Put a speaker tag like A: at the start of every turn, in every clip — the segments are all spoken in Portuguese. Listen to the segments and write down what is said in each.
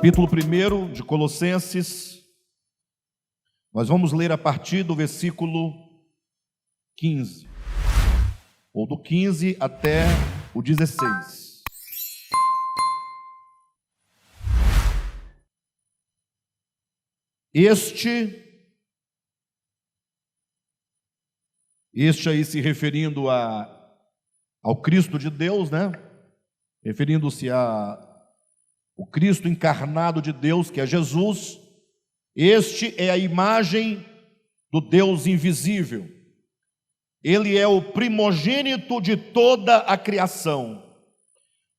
A: Capítulo 1 de Colossenses, nós vamos ler a partir do versículo 15, ou do 15 até o 16. Este aí se referindo ao Cristo de Deus, né? Referindo-se ao Cristo encarnado de Deus, que é Jesus. Este é a imagem do Deus invisível. Ele é o primogênito de toda a criação,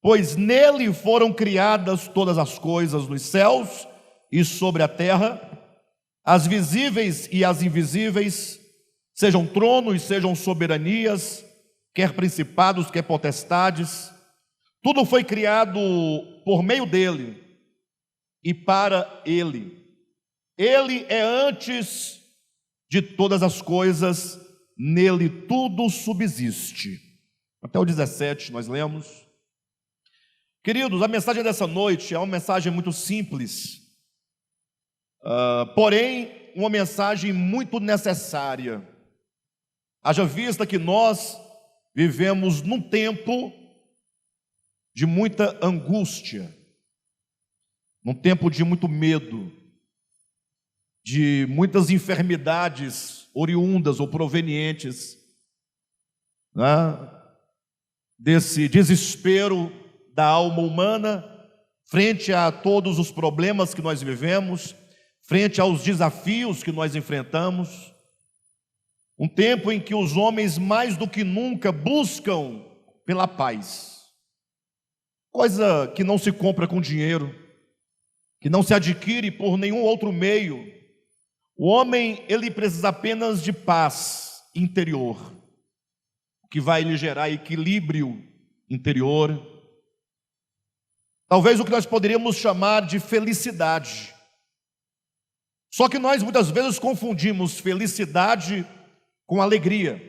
A: pois nele foram criadas todas as coisas nos céus e sobre a terra, as visíveis e as invisíveis, sejam tronos, sejam soberanias, quer principados, quer potestades. Tudo foi criado por meio dele e para ele. Ele é antes de todas as coisas, nele tudo subsiste. Até o 17 nós lemos. Queridos, a mensagem dessa noite é uma mensagem muito simples, porém uma mensagem muito necessária. Haja vista que nós vivemos num tempo de muita angústia, num tempo de muito medo, de muitas enfermidades oriundas ou provenientes, né, desse desespero da alma humana frente a todos os problemas que nós vivemos, frente aos desafios que nós enfrentamos. Um tempo em que os homens mais do que nunca buscam pela paz, coisa que não se compra com dinheiro, que não se adquire por nenhum outro meio. O homem, ele precisa apenas de paz interior, que vai lhe gerar equilíbrio interior. Talvez o que nós poderíamos chamar de felicidade. Só que nós muitas vezes confundimos felicidade com alegria.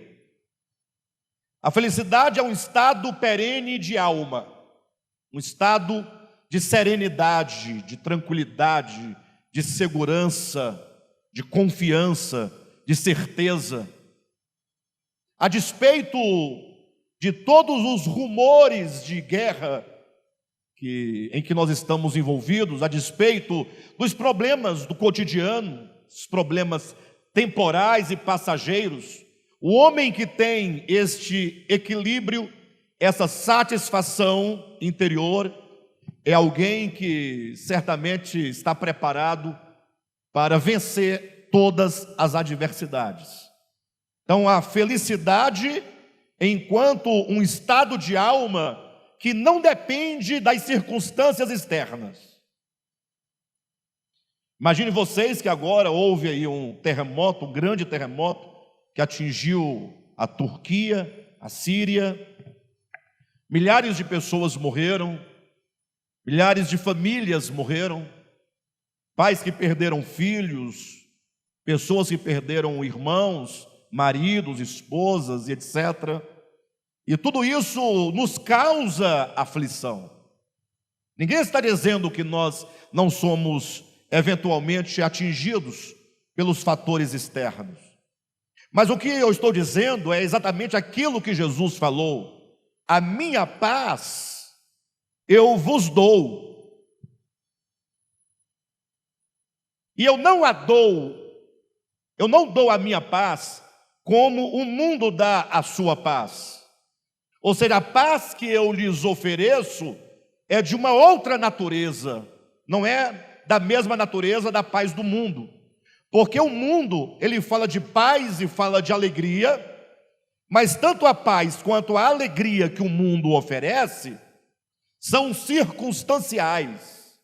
A: A felicidade é um estado perene de alma, um estado de serenidade, de tranquilidade, de segurança, de confiança, de certeza. A despeito de todos os rumores de guerra em que nós estamos envolvidos, a despeito dos problemas do cotidiano, os problemas temporais e passageiros, o homem que tem este equilíbrio, essa satisfação interior, é alguém que certamente está preparado para vencer todas as adversidades. Então, a felicidade, enquanto um estado de alma que não depende das circunstâncias externas. Imagine vocês que agora houve aí um terremoto, um grande terremoto, que atingiu a Turquia, a Síria. Milhares de pessoas morreram, milhares de famílias morreram, pais que perderam filhos, pessoas que perderam irmãos, maridos, esposas, etc. E tudo isso nos causa aflição. Ninguém está dizendo que nós não somos eventualmente atingidos pelos fatores externos. Mas o que eu estou dizendo é exatamente aquilo que Jesus falou: a minha paz eu vos dou. E eu não dou a minha paz como o mundo dá a sua paz. Ou seja, a paz que eu lhes ofereço é de uma outra natureza, não é da mesma natureza da paz do mundo. Porque o mundo, ele fala de paz e fala de alegria, mas tanto a paz quanto a alegria que o mundo oferece são circunstanciais.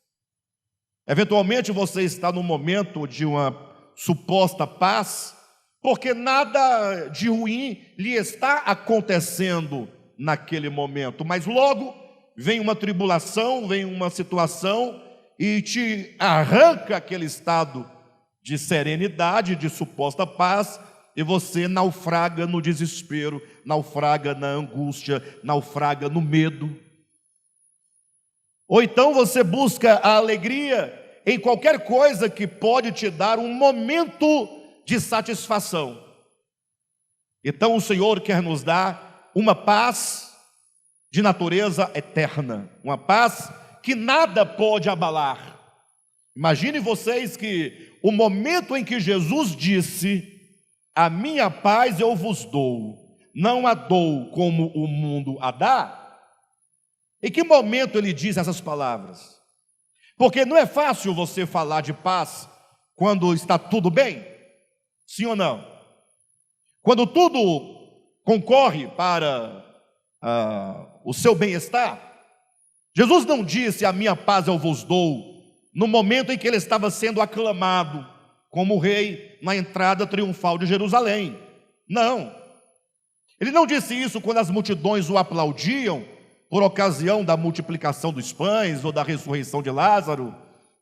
A: Eventualmente você está num momento de uma suposta paz, porque nada de ruim lhe está acontecendo naquele momento, mas logo vem uma tribulação, vem uma situação e te arranca aquele estado de serenidade, de suposta paz, e você naufraga no desespero, naufraga na angústia, naufraga no medo. Ou então você busca a alegria em qualquer coisa que pode te dar um momento de satisfação. Então o Senhor quer nos dar uma paz de natureza eterna, uma paz que nada pode abalar. Imagine vocês que o momento em que Jesus disse: a minha paz eu vos dou, não a dou como o mundo a dá. Em que momento ele diz essas palavras? Porque não é fácil você falar de paz quando está tudo bem, sim ou não? Quando tudo concorre para o seu bem-estar. Jesus não disse: a minha paz eu vos dou, no momento em que ele estava sendo aclamado como rei na entrada triunfal de Jerusalém. Não. Ele não disse isso quando as multidões o aplaudiam por ocasião da multiplicação dos pães ou da ressurreição de Lázaro,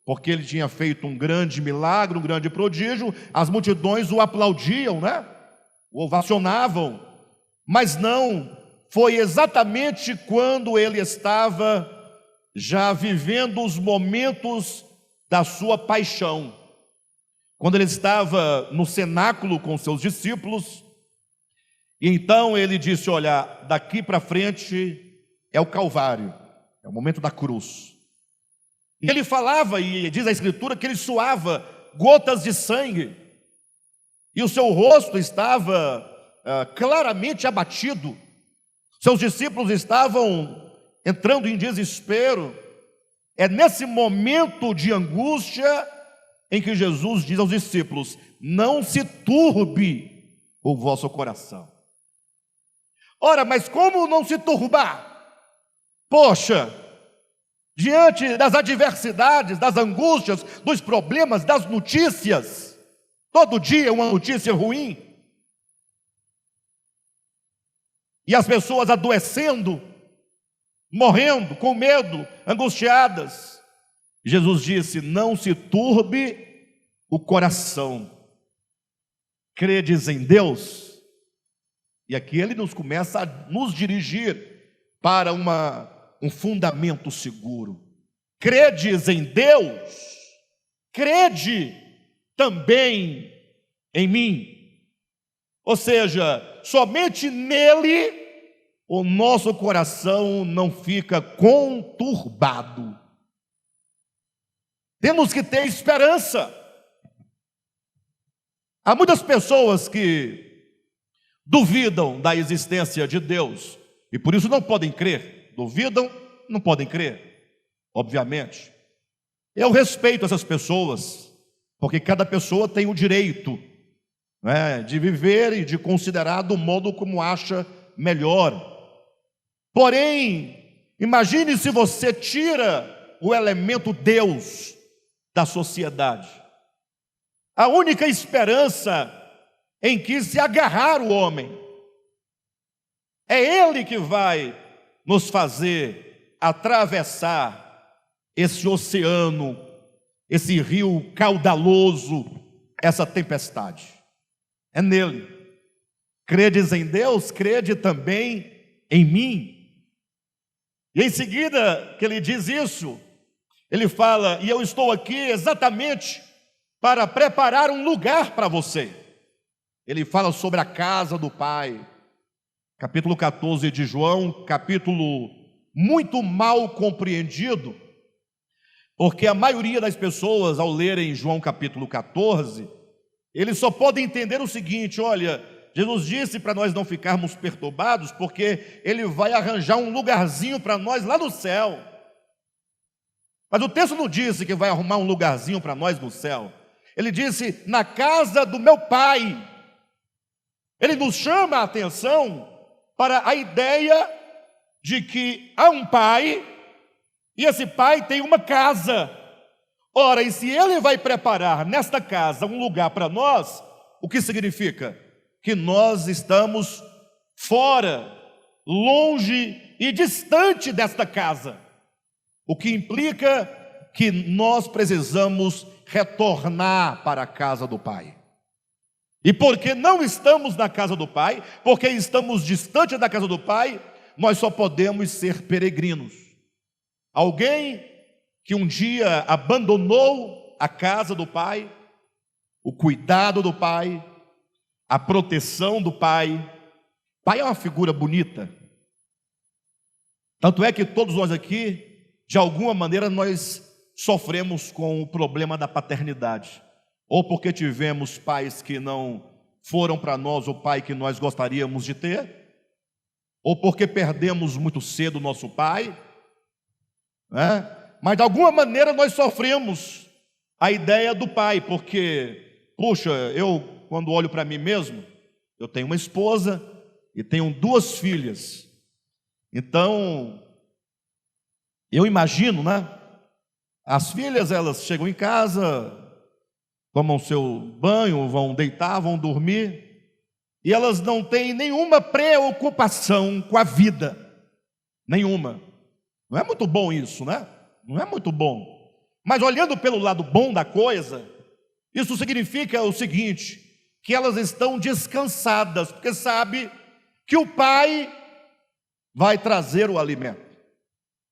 A: porque ele tinha feito um grande milagre, um grande prodígio. As multidões o aplaudiam, né? O ovacionavam. Mas não, foi exatamente quando ele estava já vivendo os momentos da sua paixão, quando ele estava no cenáculo com seus discípulos, e então ele disse: olha, daqui para frente é o Calvário, é o momento da cruz. E ele falava, e diz a Escritura, que ele suava gotas de sangue, e o seu rosto estava claramente abatido. Seus discípulos estavam entrando em desespero. É nesse momento de angústia em que Jesus diz aos discípulos: não se turbe o vosso coração. Ora, mas como não se turbar? Poxa, diante das adversidades, das angústias, dos problemas, das notícias, todo dia uma notícia ruim, e as pessoas adoecendo, morrendo, com medo, angustiadas. Jesus disse: não se turbe o coração, credes em Deus. E aqui ele nos começa a nos dirigir para um fundamento seguro. Credes em Deus, crede também em mim. Ou seja, somente nele o nosso coração não fica conturbado. Temos que ter esperança. Há muitas pessoas que duvidam da existência de Deus e por isso não podem crer. Duvidam, não podem crer, obviamente. Eu respeito essas pessoas, porque cada pessoa tem o direito, né, de viver e de considerar do modo como acha melhor. Porém, imagine se você tira o elemento Deus da sociedade. A única esperança em que se agarrar o homem. É ele que vai nos fazer atravessar esse oceano, esse rio caudaloso, essa tempestade. É nele. Credes em Deus, crede também em mim. E em seguida que ele diz isso, ele fala: e eu estou aqui exatamente para preparar um lugar para você. Ele fala sobre a casa do Pai. Capítulo 14 de João, capítulo muito mal compreendido, porque a maioria das pessoas, ao lerem João capítulo 14, eles só podem entender o seguinte: olha, Jesus disse para nós não ficarmos perturbados, porque Ele vai arranjar um lugarzinho para nós lá no céu. Mas o texto não disse que vai arrumar um lugarzinho para nós no céu. Ele disse: na casa do meu Pai. Ele nos chama a atenção para a ideia de que há um Pai, e esse Pai tem uma casa. Ora, e se Ele vai preparar nesta casa um lugar para nós, o que significa? Que nós estamos fora, longe e distante desta casa. O que implica que nós precisamos retornar para a casa do Pai. E porque não estamos na casa do Pai, porque estamos distante da casa do Pai, nós só podemos ser peregrinos. Alguém que um dia abandonou a casa do pai, o cuidado do pai, a proteção do pai. Pai é uma figura bonita. Tanto é que todos nós aqui, de alguma maneira, nós sofremos com o problema da paternidade. Ou porque tivemos pais que não foram para nós o pai que nós gostaríamos de ter, ou porque perdemos muito cedo o nosso pai, né? Mas de alguma maneira nós sofremos a ideia do pai, porque, puxa, eu quando olho para mim mesmo, eu tenho uma esposa e tenho 2 filhas. Então, eu imagino, né? As filhas, elas chegam em casa, tomam seu banho, vão deitar, vão dormir, e elas não têm nenhuma preocupação com a vida, nenhuma. Não é muito bom isso, né? Não é muito bom. Mas olhando pelo lado bom da coisa, isso significa o seguinte, que elas estão descansadas, porque sabe que o pai vai trazer o alimento.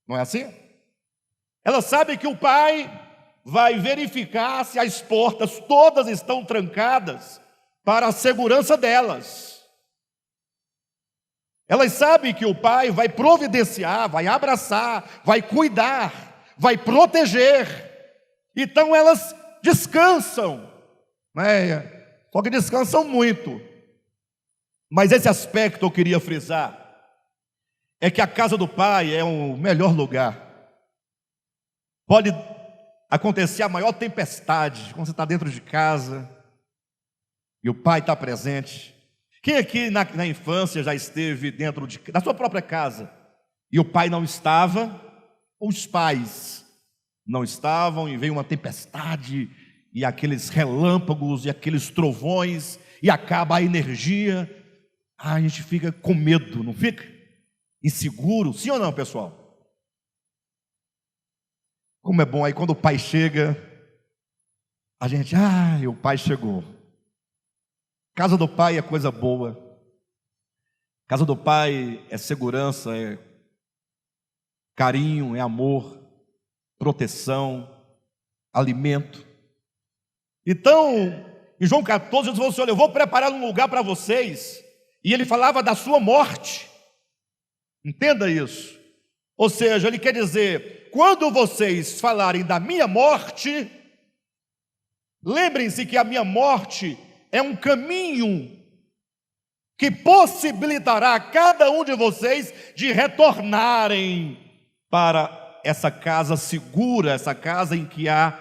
A: Não é assim? Ela sabe que o pai vai verificar se as portas todas estão trancadas para a segurança delas. Elas sabem que o pai vai providenciar, vai abraçar, vai cuidar, vai proteger. Então elas descansam, né? Só que descansam muito. Mas esse aspecto eu queria frisar, é que a casa do pai é o melhor lugar. Pode acontecer a maior tempestade, quando você está dentro de casa e o pai está presente. Quem aqui na infância já esteve dentro da sua própria casa e o pai não estava, ou os pais não estavam e veio uma tempestade e aqueles relâmpagos e aqueles trovões e acaba a energia, a gente fica com medo, não fica? Inseguro, sim ou não, pessoal? Como é bom aí quando o pai chega, a gente, o pai chegou. Casa do pai é coisa boa. Casa do pai é segurança, é carinho, é amor, proteção, alimento. Então, em João 14, Jesus falou assim, olha, eu vou preparar um lugar para vocês. E ele falava da sua morte. Entenda isso. Ou seja, ele quer dizer, quando vocês falarem da minha morte, lembrem-se que a minha morte é um caminho que possibilitará a cada um de vocês de retornarem para essa casa segura, essa casa em que há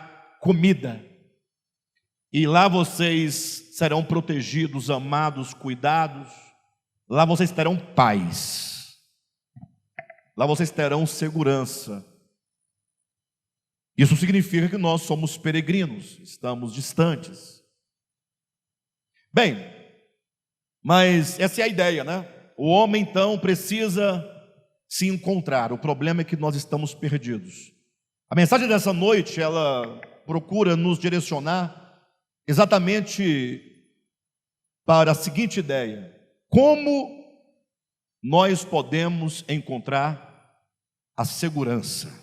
A: comida. E lá vocês serão protegidos, amados, cuidados. Lá vocês terão paz. Lá vocês terão segurança. Isso significa que nós somos peregrinos, estamos distantes. Bem, mas essa é a ideia, né? O homem então precisa se encontrar. O problema é que nós estamos perdidos. A mensagem dessa noite, ela procura nos direcionar exatamente para a seguinte ideia: como nós podemos encontrar a segurança?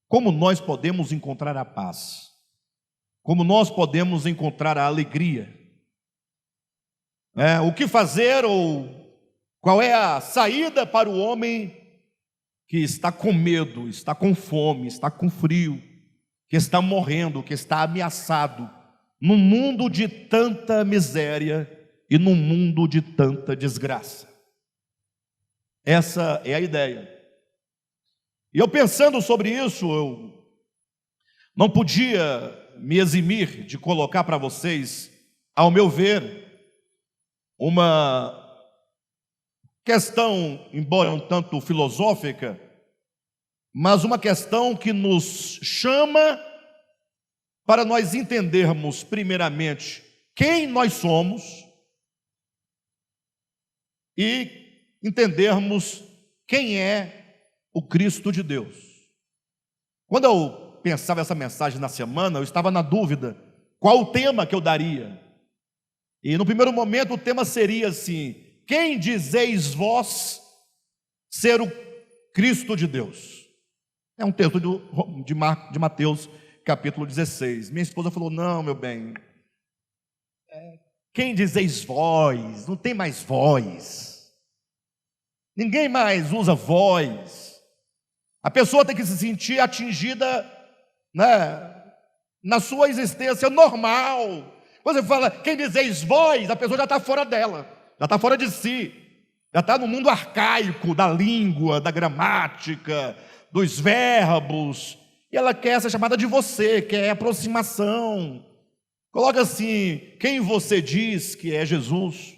A: Como nós podemos encontrar a paz? Como nós podemos encontrar a alegria? O que fazer ou qual é a saída para o homem que está com medo, está com fome, está com frio, que está morrendo, que está ameaçado, num mundo de tanta miséria e num mundo de tanta desgraça? Essa é a ideia. E eu pensando sobre isso, eu não podia me eximir de colocar para vocês, ao meu ver, uma questão, embora um tanto filosófica, mas uma questão que nos chama para nós entendermos, primeiramente, quem nós somos e entendermos quem é o Cristo de Deus. Quando eu pensava essa mensagem na semana, eu estava na dúvida qual o tema que eu daria. E no primeiro momento o tema seria assim: quem dizeis vós ser o Cristo de Deus? É um texto de Mateus, capítulo 16. Minha esposa falou: não, meu bem, quem dizeis vós? Não tem mais voz. Ninguém mais usa voz. A pessoa tem que se sentir atingida, né, na sua existência normal. Quando você fala, quem dizeis vós, a pessoa já está fora dela, já está fora de si, já está no mundo arcaico da língua, da gramática, dos verbos, e ela quer ser chamada de você, quer aproximação. Coloca assim: quem você diz que é Jesus,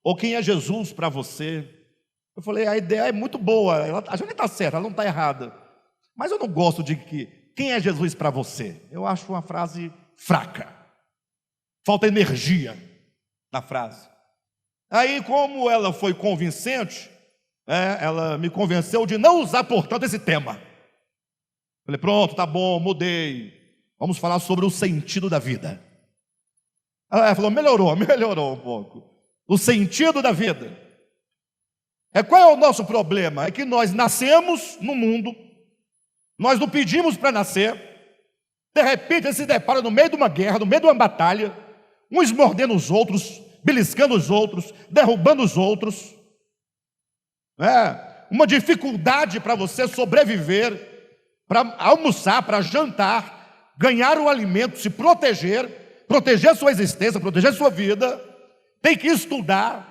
A: ou quem é Jesus para você. Eu falei: a ideia é muito boa, a gente está certa, ela não está errada, mas eu não gosto de quem é Jesus para você. Eu acho uma frase fraca, falta energia na frase. Aí, como ela foi convincente, ela me convenceu de não usar, portanto, esse tema. Falei: pronto, tá bom, mudei, vamos falar sobre o sentido da vida. Ela falou: melhorou um pouco. O sentido da vida. Qual é o nosso problema? É que nós nascemos no mundo, nós não pedimos para nascer, de repente ele se depara no meio de uma guerra, no meio de uma batalha, uns mordendo os outros, beliscando os outros, derrubando os outros. Uma dificuldade para você sobreviver, para almoçar, para jantar, ganhar o alimento, se proteger sua existência, proteger sua vida. Tem que estudar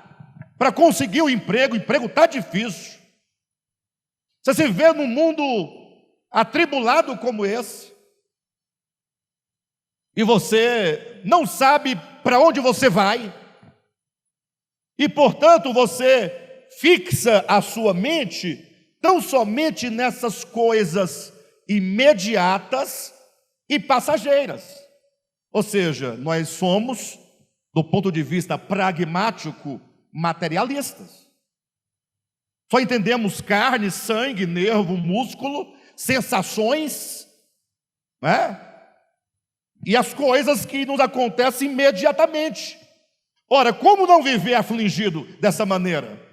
A: para conseguir o emprego está difícil. Você se vê num mundo atribulado como esse, e você não sabe para onde você vai, e portanto você fixa a sua mente tão somente nessas coisas imediatas e passageiras. Ou seja, nós somos, do ponto de vista pragmático, materialistas. Só entendemos carne, sangue, nervo, músculo, sensações, e as coisas que nos acontecem imediatamente. Ora, como não viver afligido dessa maneira?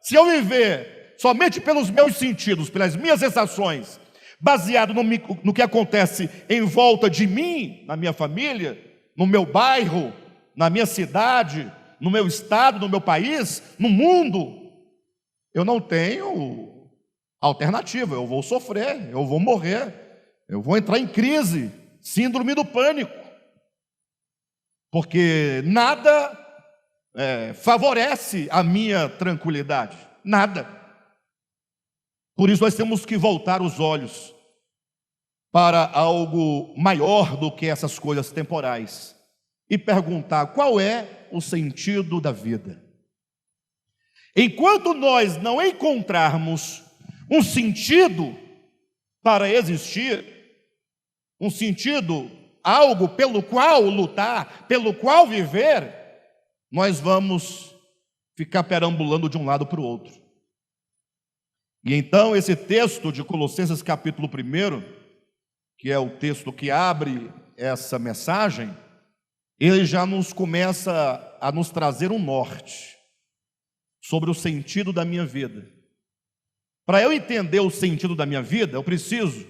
A: Se eu viver somente pelos meus sentidos, pelas minhas sensações, baseado no que acontece em volta de mim, na minha família, no meu bairro, na minha cidade, no meu estado, no meu país, no mundo, eu não tenho alternativa. Eu vou sofrer, eu vou morrer, eu vou entrar em crise, síndrome do pânico, porque nada favorece a minha tranquilidade, nada. Por isso nós temos que voltar os olhos para algo maior do que essas coisas temporais e perguntar: qual é o sentido da vida? Enquanto nós não encontrarmos um sentido para existir, um sentido, algo pelo qual lutar, pelo qual viver, nós vamos ficar perambulando de um lado para o outro. E então esse texto de Colossenses capítulo 1, que é o texto que abre essa mensagem, ele já nos começa a nos trazer um norte sobre o sentido da minha vida. Para eu entender o sentido da minha vida, eu preciso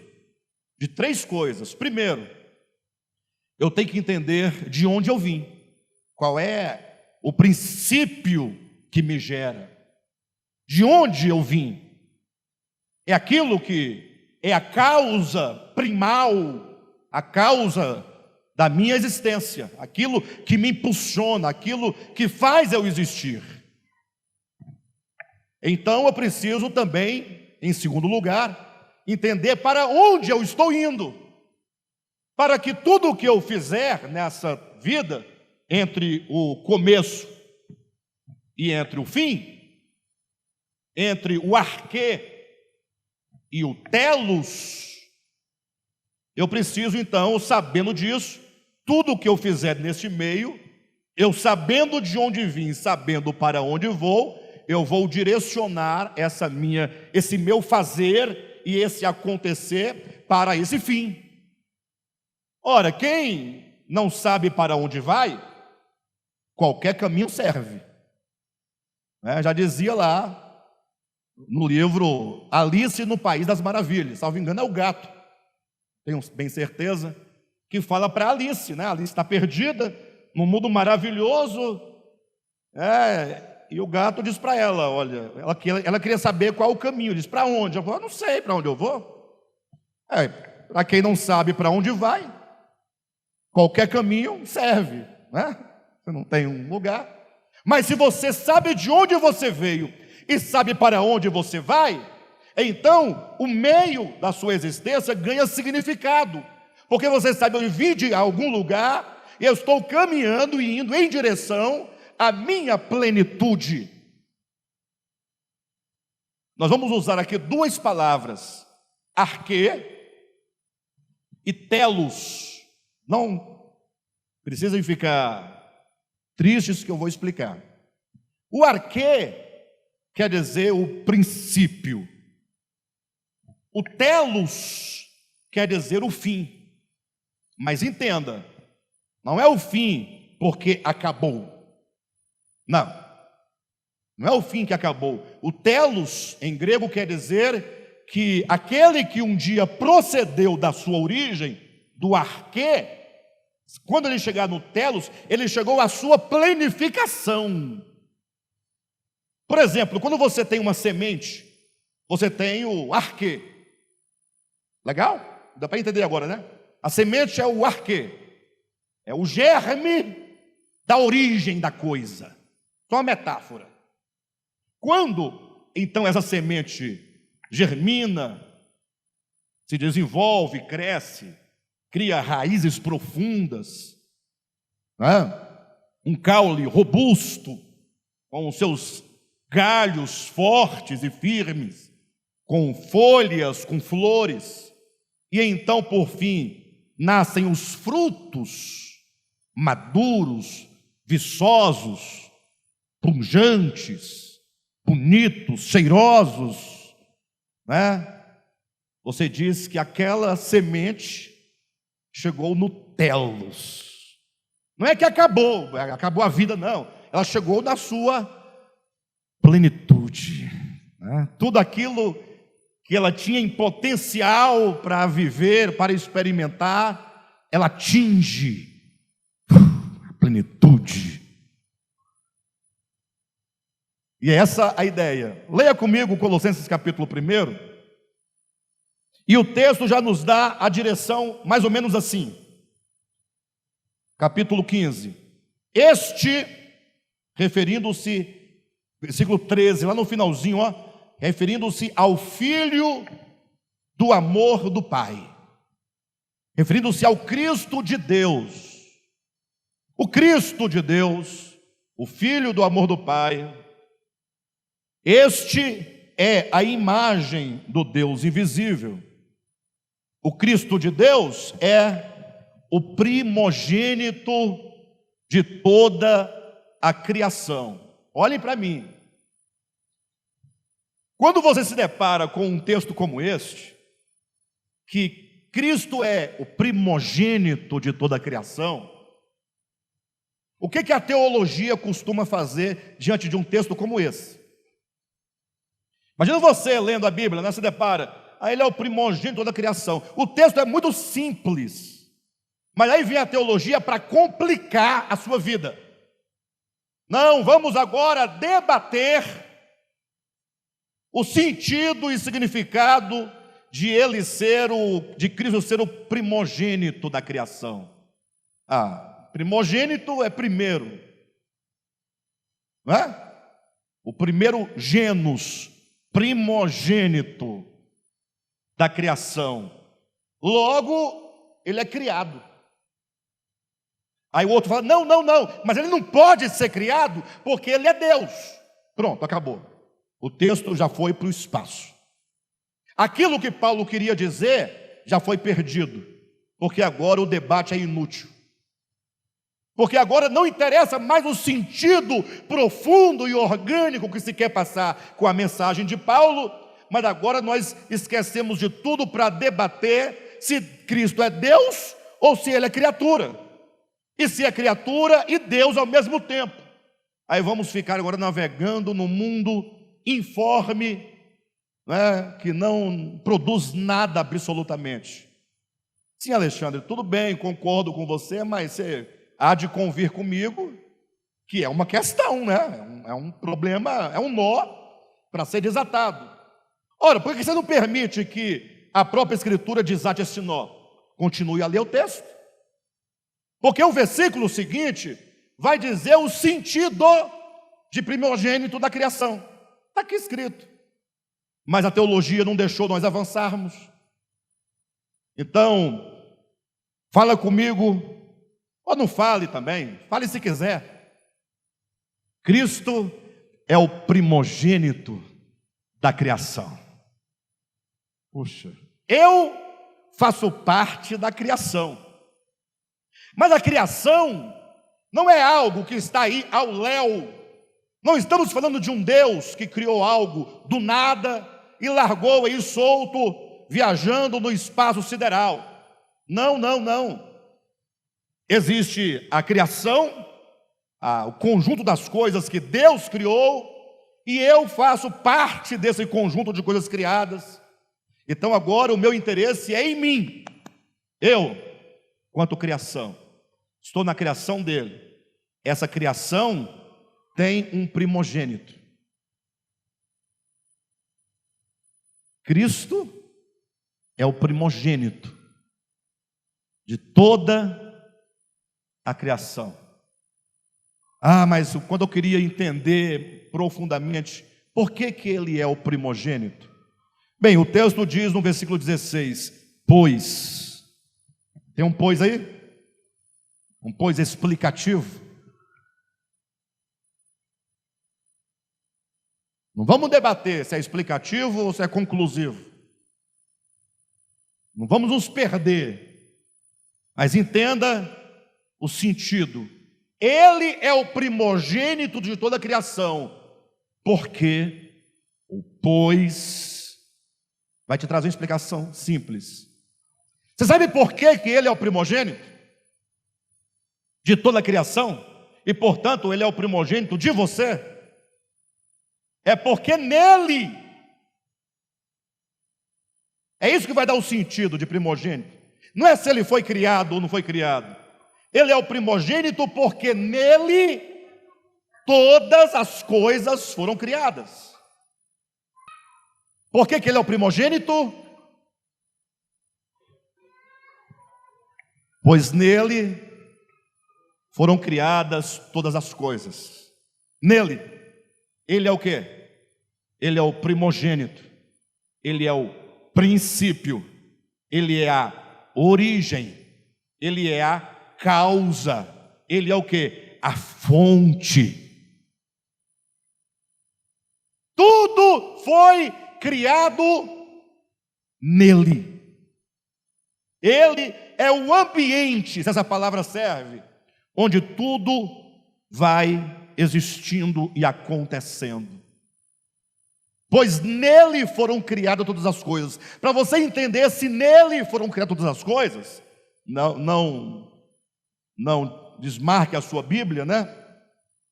A: de 3 coisas. Primeiro, eu tenho que entender de onde eu vim, qual é o princípio que me gera, de onde eu vim. É aquilo que é a causa primal, a causa da minha existência, aquilo que me impulsiona, aquilo que faz eu existir. Então eu preciso também, em segundo lugar, entender para onde eu estou indo, para que tudo o que eu fizer nessa vida, entre o começo e entre o fim, entre o arquê e o telos, eu preciso então, sabendo disso, tudo o que eu fizer nesse meio, eu sabendo de onde vim, sabendo para onde vou, eu vou direcionar esse meu fazer e esse acontecer para esse fim. Ora, quem não sabe para onde vai, qualquer caminho serve. Já dizia lá no livro Alice no País das Maravilhas, salvo engano é o gato, tenho bem certeza, que fala para Alice, né? Alice está perdida num mundo maravilhoso, e o gato diz para ela, olha, ela queria saber qual o caminho, diz, para onde? Eu não sei para onde eu vou. Para quem não sabe para onde vai, qualquer caminho serve, né? Você não tem um lugar. Mas se você sabe de onde você veio e sabe para onde você vai, então o meio da sua existência ganha significado, porque você sabe, eu vim de algum lugar e eu estou caminhando e indo em direção à minha plenitude. Nós vamos usar aqui duas palavras, arque e telos. Não precisam ficar tristes que eu vou explicar. O arque quer dizer o princípio. O telos quer dizer o fim. Mas entenda, não é o fim porque acabou. Não é o fim que acabou. O telos em grego quer dizer que aquele que um dia procedeu da sua origem, do arque, quando ele chegar no telos, ele chegou à sua plenificação. Por exemplo, quando você tem uma semente, você tem o arque. Legal? Dá para entender agora, né? A semente é o arque, é o germe da origem da coisa. Só uma metáfora. Quando, então, essa semente germina, se desenvolve, cresce, cria raízes profundas, né? Um caule robusto, com os seus galhos fortes e firmes, com folhas, com flores, e então, por fim, nascem os frutos maduros, viçosos, pujantes, bonitos, cheirosos, né? Você diz que aquela semente chegou no telos. Não é que acabou a vida, não. Ela chegou na sua plenitude, né? Tudo aquilo que ela tinha em potencial para viver, para experimentar, ela atinge a plenitude. E é essa a ideia. Leia comigo Colossenses capítulo 1, e o texto já nos dá a direção mais ou menos assim. Capítulo 15. Este, referindo-se, versículo 13, lá no finalzinho, referindo-se ao Filho do amor do Pai, referindo-se ao Cristo de Deus. O Cristo de Deus, o Filho do amor do Pai, este é a imagem do Deus invisível. O Cristo de Deus é o primogênito de toda a criação. Olhem para mim. Quando você se depara com um texto como este, que Cristo é o primogênito de toda a criação, o que a teologia costuma fazer diante de um texto como esse? Imagina você lendo a Bíblia, né? Se depara, ele é o primogênito de toda a criação. O texto é muito simples, mas aí vem a teologia para complicar a sua vida. Não, vamos agora debater o sentido e significado de de Cristo ser o primogênito da criação. Primogênito é primeiro, não é? O primeiro genus, primogênito da criação. Logo, ele é criado. Aí o outro fala, não, mas ele não pode ser criado porque ele é Deus. Pronto, acabou. O texto já foi para o espaço. Aquilo que Paulo queria dizer já foi perdido, porque agora o debate é inútil. Porque agora não interessa mais o sentido profundo e orgânico que se quer passar com a mensagem de Paulo, mas agora nós esquecemos de tudo para debater se Cristo é Deus ou se ele é criatura. E se é criatura e Deus ao mesmo tempo. Aí vamos ficar agora navegando no mundo informe né, que não produz nada absolutamente. Sim, Alexandre, tudo bem, concordo com você, mas você há de convir comigo que é uma questão, né? É um problema, é um nó para ser desatado. Ora, por que você não permite que a própria Escritura desate esse nó? Continue a ler o texto. Porque o versículo seguinte vai dizer o sentido de primogênito da criação. Está aqui escrito. Mas a teologia não deixou nós avançarmos. Então, fala comigo, ou não fale também, fale se quiser. Cristo é o primogênito da criação. Puxa, eu faço parte da criação. Mas a criação não é algo que está aí ao léu. Não estamos falando de um Deus que criou algo do nada e largou aí solto, viajando no espaço sideral. Não, não, não. Existe a criação, o conjunto das coisas que Deus criou, e eu faço parte desse conjunto de coisas criadas. Então agora o meu interesse é em mim. Eu, quanto criação, estou na criação dele. Essa criação tem um primogênito. Cristo é o primogênito de toda a criação. Mas quando eu queria entender profundamente por que ele é o primogênito, bem, o texto diz no versículo 16, pois. Tem um pois aí? Um pois explicativo. Não vamos debater se é explicativo ou se é conclusivo. Não vamos nos perder. Mas entenda o sentido. Ele é o primogênito de toda a criação. Porque o pois vai te trazer uma explicação simples. Você sabe por que ele é o primogênito de toda a criação? E portanto ele é o primogênito de você? É porque nele, é isso que vai dar o sentido de primogênito. Não é se ele foi criado ou não foi criado. Ele é o primogênito porque nele todas as coisas foram criadas. Por que ele é o primogênito? Pois nele foram criadas todas as coisas. Nele, ele é o quê? Ele é o primogênito. Ele é o princípio. Ele é a origem. Ele é a causa. Ele é o quê? A fonte. Tudo foi criado nele. Ele é o ambiente, se essa palavra serve, onde tudo vai existindo e acontecendo. Pois nele foram criadas todas as coisas. Para você entender se nele foram criadas todas as coisas, não desmarque a sua Bíblia, né?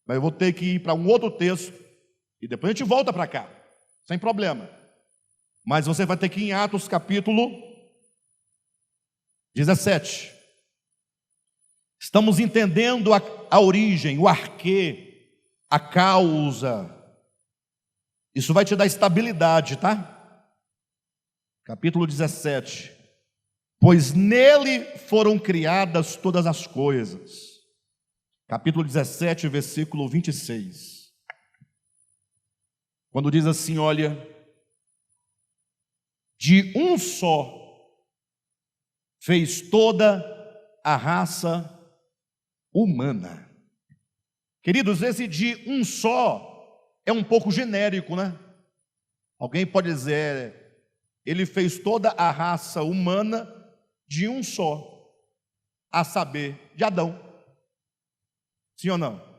A: Mas eu vou ter que ir para um outro texto e depois a gente volta para cá, sem problema. Mas você vai ter que ir em Atos capítulo 17. Estamos entendendo a origem, o arquê, a causa. Isso vai te dar estabilidade, tá? Capítulo 17. Pois nele foram criadas todas as coisas. Capítulo 17, versículo 26. Quando diz assim, olha, de um só fez toda a raça humana. Queridos, esse de um só é um pouco genérico, né? Alguém pode dizer, ele fez toda a raça humana de um só, a saber, de Adão. Sim ou não?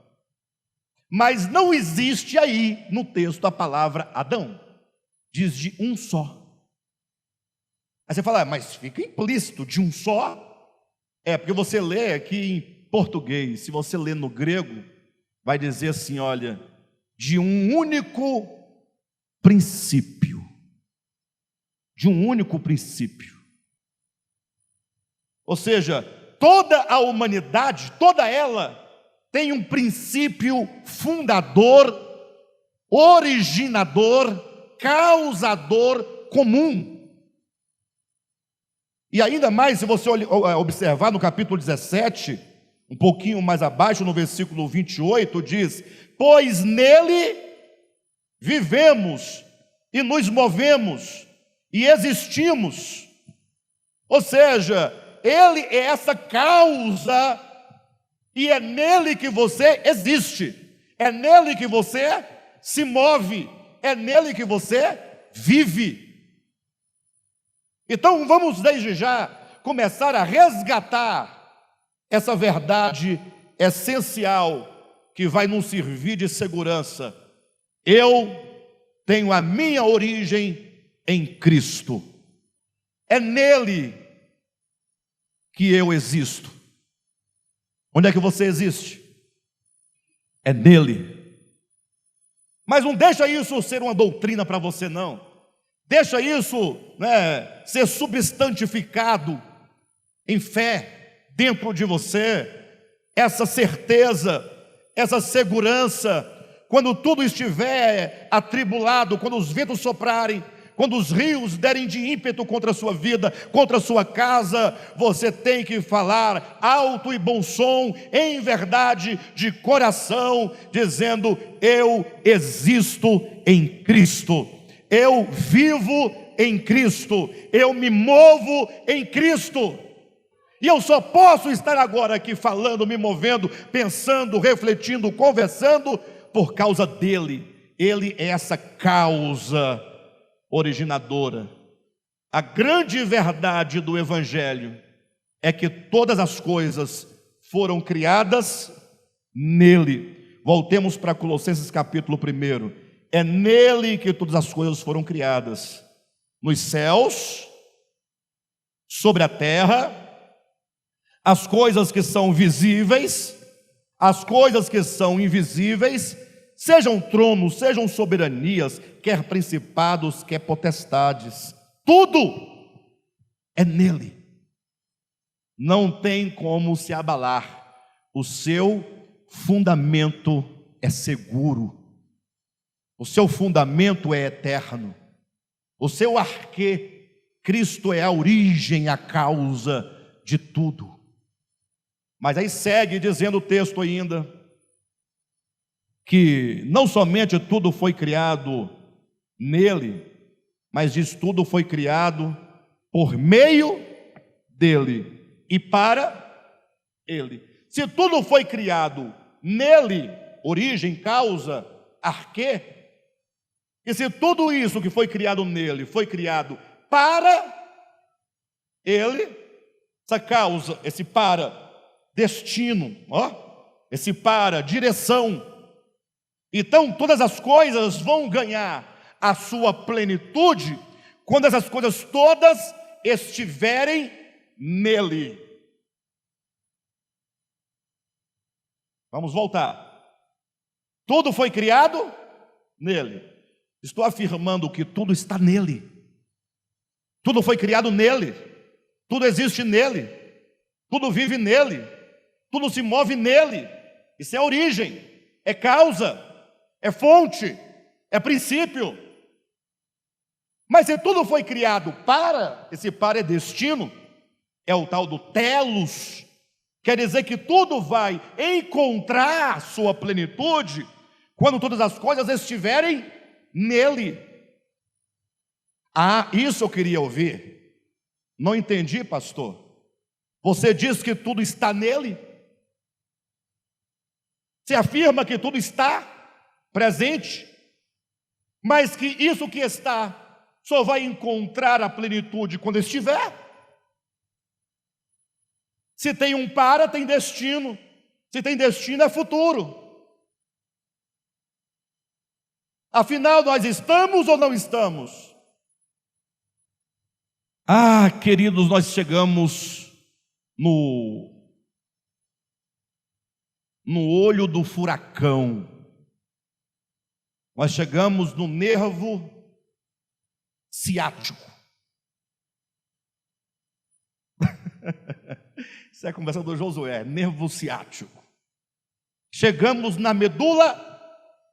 A: Mas não existe aí no texto a palavra Adão. Diz de um só. Aí você fala, mas fica implícito, de um só? É, porque você lê aqui em português, se você lê no grego, vai dizer assim, olha, de um único princípio. de um único princípio. Ou seja, toda a humanidade, toda ela, tem um princípio fundador, originador, causador comum. E ainda mais, se você observar no capítulo 17, um pouquinho mais abaixo, no versículo 28, diz: pois nele vivemos e nos movemos e existimos. Ou seja, ele é essa causa e é nele que você existe, é nele que você se move, é nele que você vive. Então vamos desde já começar a resgatar essa verdade essencial que vai nos servir de segurança. Eu tenho a minha origem em Cristo. É nele que eu existo. Onde é que você existe? É nele. Mas não deixa isso ser uma doutrina para você, não. Deixa isso, ser substantificado em fé dentro de você. Essa certeza, essa segurança, quando tudo estiver atribulado, quando os ventos soprarem, quando os rios derem de ímpeto contra a sua vida, contra a sua casa, você tem que falar alto e bom som, em verdade, de coração, dizendo: eu existo em Cristo, eu vivo em Cristo, eu me movo em Cristo. E eu só posso estar agora aqui falando, me movendo, pensando, refletindo, conversando, por causa dele. Ele é essa causa originadora. A grande verdade do Evangelho é que todas as coisas foram criadas nele. Voltemos para Colossenses capítulo 1. É nele que todas as coisas foram criadas, nos céus, sobre a terra, as coisas que são visíveis, as coisas que são invisíveis, sejam tronos, sejam soberanias, quer principados, quer potestades, tudo é nele. Não tem como se abalar, o seu fundamento é seguro, o seu fundamento é eterno, o seu arquê, Cristo é a origem, a causa de tudo. Mas aí segue dizendo o texto ainda, que não somente tudo foi criado nele, mas diz: tudo foi criado por meio dele e para ele. Se tudo foi criado nele, origem, causa, arquê, e se tudo isso que foi criado nele foi criado para ele, essa causa, esse para, destino, esse para, direção, então todas as coisas vão ganhar a sua plenitude quando essas coisas todas estiverem nele. Vamos voltar. Tudo foi criado nele. Estou afirmando que tudo está nele. Tudo foi criado nele. Tudo existe nele. Tudo vive nele. Tudo se move nele. Isso é origem, é causa, é fonte, é princípio. Mas se tudo foi criado para, esse para é destino, é o tal do telos, quer dizer que tudo vai encontrar sua plenitude quando todas as coisas estiverem nele. Ah, isso eu queria ouvir. Não entendi, pastor. Você diz que tudo está nele? Você afirma que tudo está presente, mas que isso que está só vai encontrar a plenitude quando estiver? Se tem um para, tem destino. Se tem destino, é futuro. Afinal, nós estamos ou não estamos? Ah, queridos, nós chegamos no olho do furacão. Nós chegamos no nervo ciático. Isso é a conversa do Josué, nervo ciático. Chegamos na medula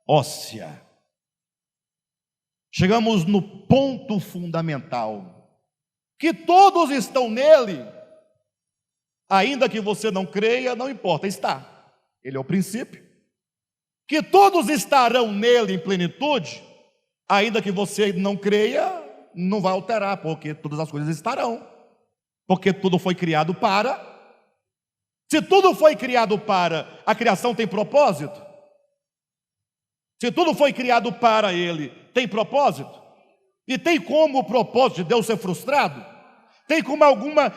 A: óssea. Chegamos no ponto fundamental, que todos estão nele, ainda que você não creia, não importa, está. Ele é o princípio. Que todos estarão nele em plenitude, ainda que você não creia, não vai alterar, porque todas as coisas estarão. Porque tudo foi criado para. Se tudo foi criado para, a criação tem propósito? Se tudo foi criado para ele, tem propósito? E tem como o propósito de Deus ser frustrado? Tem como alguma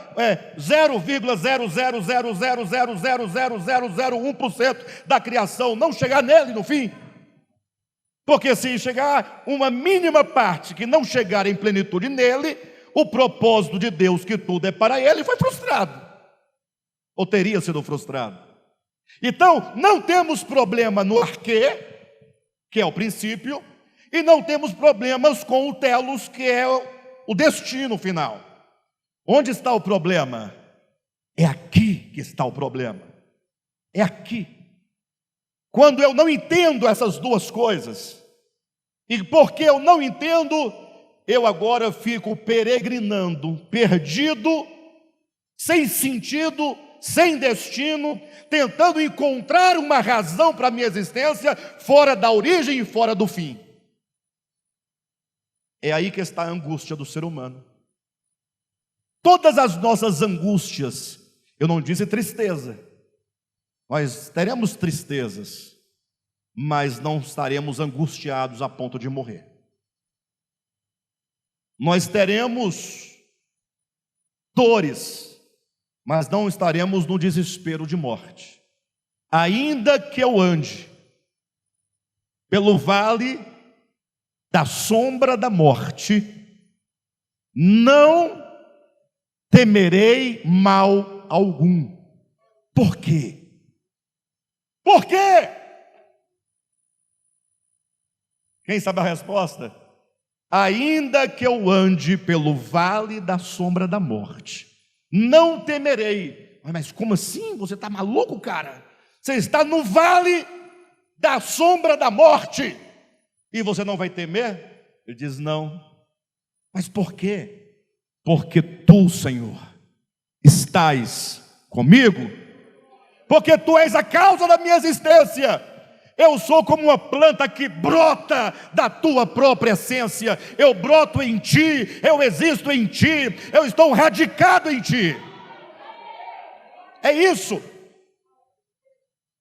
A: 0,00000000001% da criação não chegar nele no fim? Porque se chegar uma mínima parte que não chegar em plenitude nele, o propósito de Deus, que tudo é para ele, foi frustrado. Ou teria sido frustrado. Então, não temos problema no arquê, que é o princípio, e não temos problemas com o telos, que é o destino final. Onde está o problema? É aqui que está o problema. É aqui. Quando eu não entendo essas duas coisas, e porque eu não entendo, eu agora fico peregrinando, perdido, sem sentido, sem destino, tentando encontrar uma razão para a minha existência, fora da origem e fora do fim. É aí que está a angústia do ser humano. Todas as nossas angústias, eu não disse tristeza, nós teremos tristezas, mas não estaremos angustiados a ponto de morrer. Nós teremos dores, mas não estaremos no desespero de morte. Ainda que eu ande pelo vale da sombra da morte, não temerei mal algum. Por quê? Por quê? Quem sabe a resposta? Ainda que eu ande pelo vale da sombra da morte, não temerei. Mas como assim? Você está maluco, cara? Você está no vale da sombra da morte e você não vai temer? Ele diz não. Mas por quê? Porque tu, Senhor, estás comigo. Porque tu és a causa da minha existência. Eu sou como uma planta que brota da tua própria essência. Eu broto em ti, eu existo em ti, eu estou radicado em ti. É isso.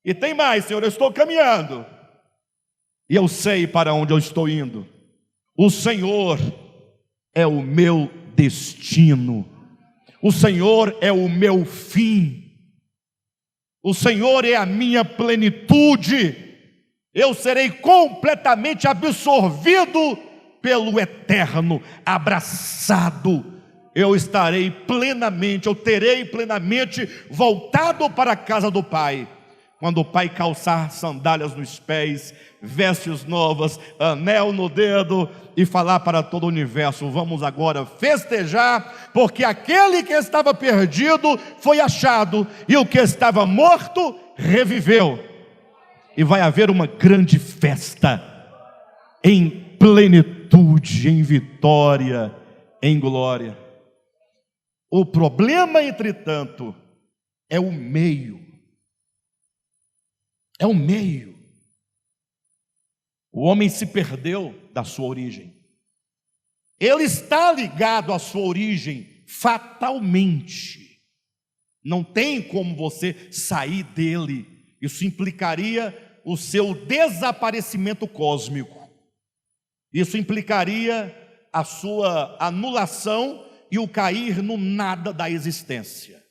A: E tem mais, Senhor, eu estou caminhando e eu sei para onde eu estou indo. O Senhor é o meu destino. O Senhor é o meu fim. O Senhor é a minha plenitude. Eu serei completamente absorvido pelo eterno, abraçado. Eu estarei plenamente, eu terei plenamente voltado para a casa do Pai. Quando o Pai calçar sandálias nos pés, vestes novas, anel no dedo e falar para todo o universo: vamos agora festejar, porque aquele que estava perdido foi achado, e o que estava morto reviveu. E vai haver uma grande festa, em plenitude, em vitória, em glória. O problema, entretanto, é o meio. É o meio. O homem se perdeu da sua origem. Ele está ligado à sua origem fatalmente. Não tem como você sair dele. Isso implicaria o seu desaparecimento cósmico. Isso implicaria a sua anulação e o cair no nada da existência.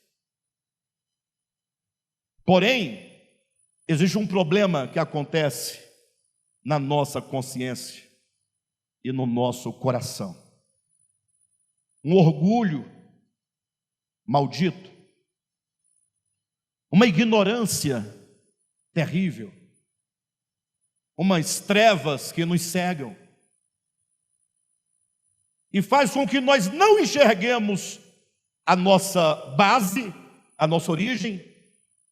A: Porém, existe um problema que acontece na nossa consciência e no nosso coração. Um orgulho maldito, uma ignorância terrível, umas trevas que nos cegam e faz com que nós não enxerguemos a nossa base, a nossa origem,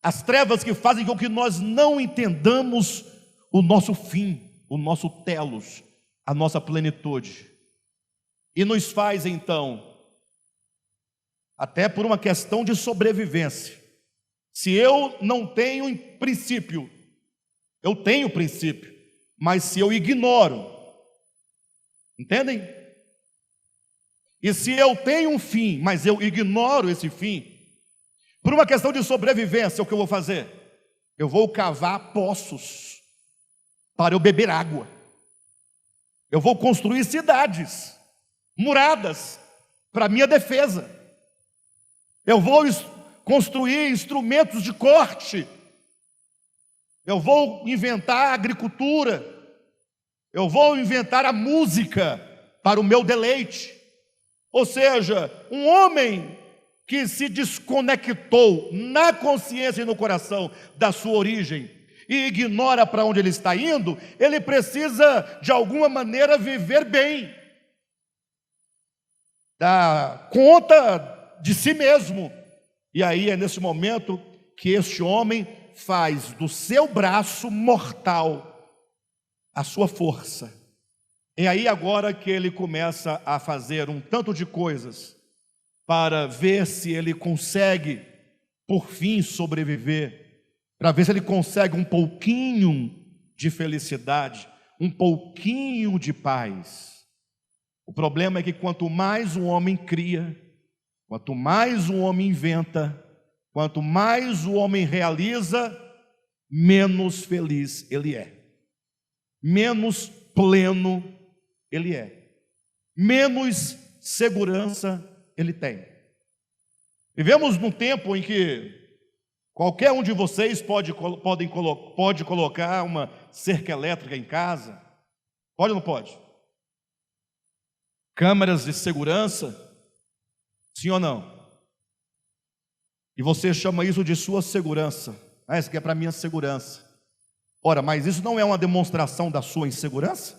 A: as trevas que fazem com que nós não entendamos o nosso fim, o nosso telos, a nossa plenitude. E nos faz então, até por uma questão de sobrevivência, se eu não tenho princípio, eu tenho princípio, mas se eu ignoro, entendem? E se eu tenho um fim, mas eu ignoro esse fim, por uma questão de sobrevivência, o que eu vou fazer? Eu vou cavar poços para eu beber água. Eu vou construir cidades, muradas, para minha defesa. Eu vou construir instrumentos de corte. Eu vou inventar a agricultura. Eu vou inventar a música para o meu deleite. Ou seja, um homem que se desconectou na consciência e no coração da sua origem e ignora para onde ele está indo, ele precisa de alguma maneira viver bem, dar conta de si mesmo. E aí é nesse momento que este homem faz do seu braço mortal a sua força. E aí agora que ele começa a fazer um tanto de coisas para ver se ele consegue, por fim, sobreviver, para ver se ele consegue um pouquinho de felicidade, um pouquinho de paz. O problema é que quanto mais o homem cria, quanto mais o homem inventa, quanto mais o homem realiza, menos feliz ele é, menos pleno ele é, menos segurança ele tem. Vivemos num tempo em que qualquer um de vocês pode colocar uma cerca elétrica em casa. Pode ou não pode? Câmeras de segurança, sim ou não? E você chama isso de sua segurança. Ah, isso aqui é para minha segurança. Ora, mas isso não é uma demonstração da sua insegurança?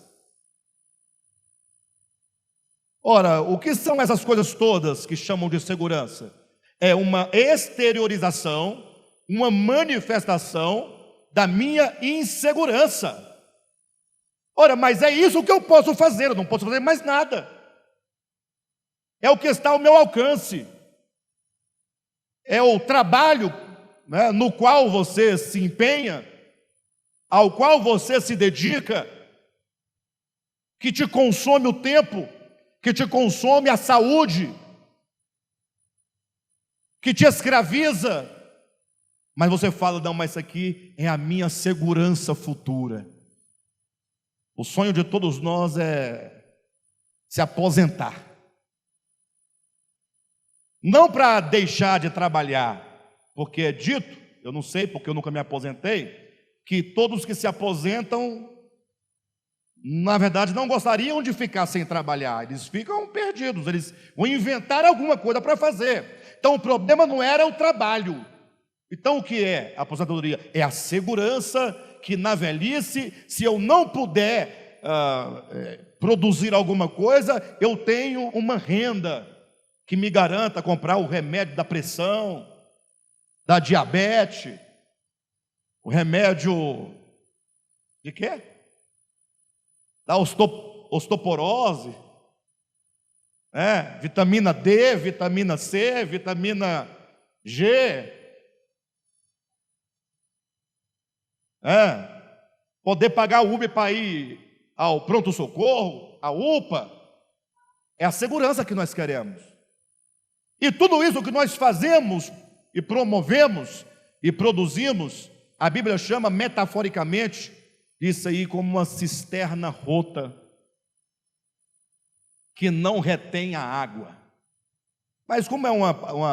A: Ora, o que são essas coisas todas que chamam de segurança? É uma exteriorização, uma manifestação da minha insegurança. Ora, mas é isso que eu posso fazer, eu não posso fazer mais nada. É o que está ao meu alcance. É o trabalho, né, no qual você se empenha, ao qual você se dedica, que te consome o tempo, que te consome a saúde, que te escraviza, mas você fala, não, mas isso aqui é a minha segurança futura. O sonho de todos nós é se aposentar. Não para deixar de trabalhar, porque é dito, eu não sei porque eu nunca me aposentei, que todos que se aposentam, na verdade, não gostariam de ficar sem trabalhar, eles ficam perdidos, eles vão inventar alguma coisa para fazer. Então o problema não era o trabalho. Então o que é a aposentadoria? É a segurança que na velhice, se eu não puder produzir alguma coisa, eu tenho uma renda que me garanta comprar o remédio da pressão, da diabetes, o remédio de quê? Da osteoporose, vitamina D, vitamina C, vitamina G, poder pagar o Uber para ir ao pronto-socorro, a UPA, é a segurança que nós queremos. E tudo isso que nós fazemos e promovemos e produzimos, a Bíblia chama metaforicamente isso aí como uma cisterna rota que não retém a água. Mas como é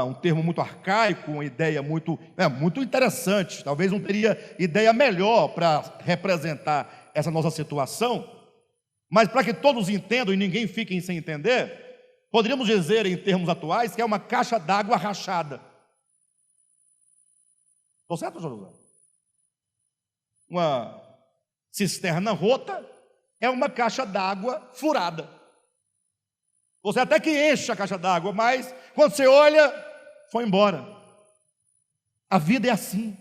A: um termo muito arcaico, uma ideia muito interessante, talvez não teria ideia melhor para representar essa nossa situação, mas para que todos entendam e ninguém fique sem entender, poderíamos dizer em termos atuais que é uma caixa d'água rachada. Estou certo, José? Uma cisterna rota é uma caixa d'água furada. Você até que enche a caixa d'água, mas quando você olha, foi embora. A vida é assim.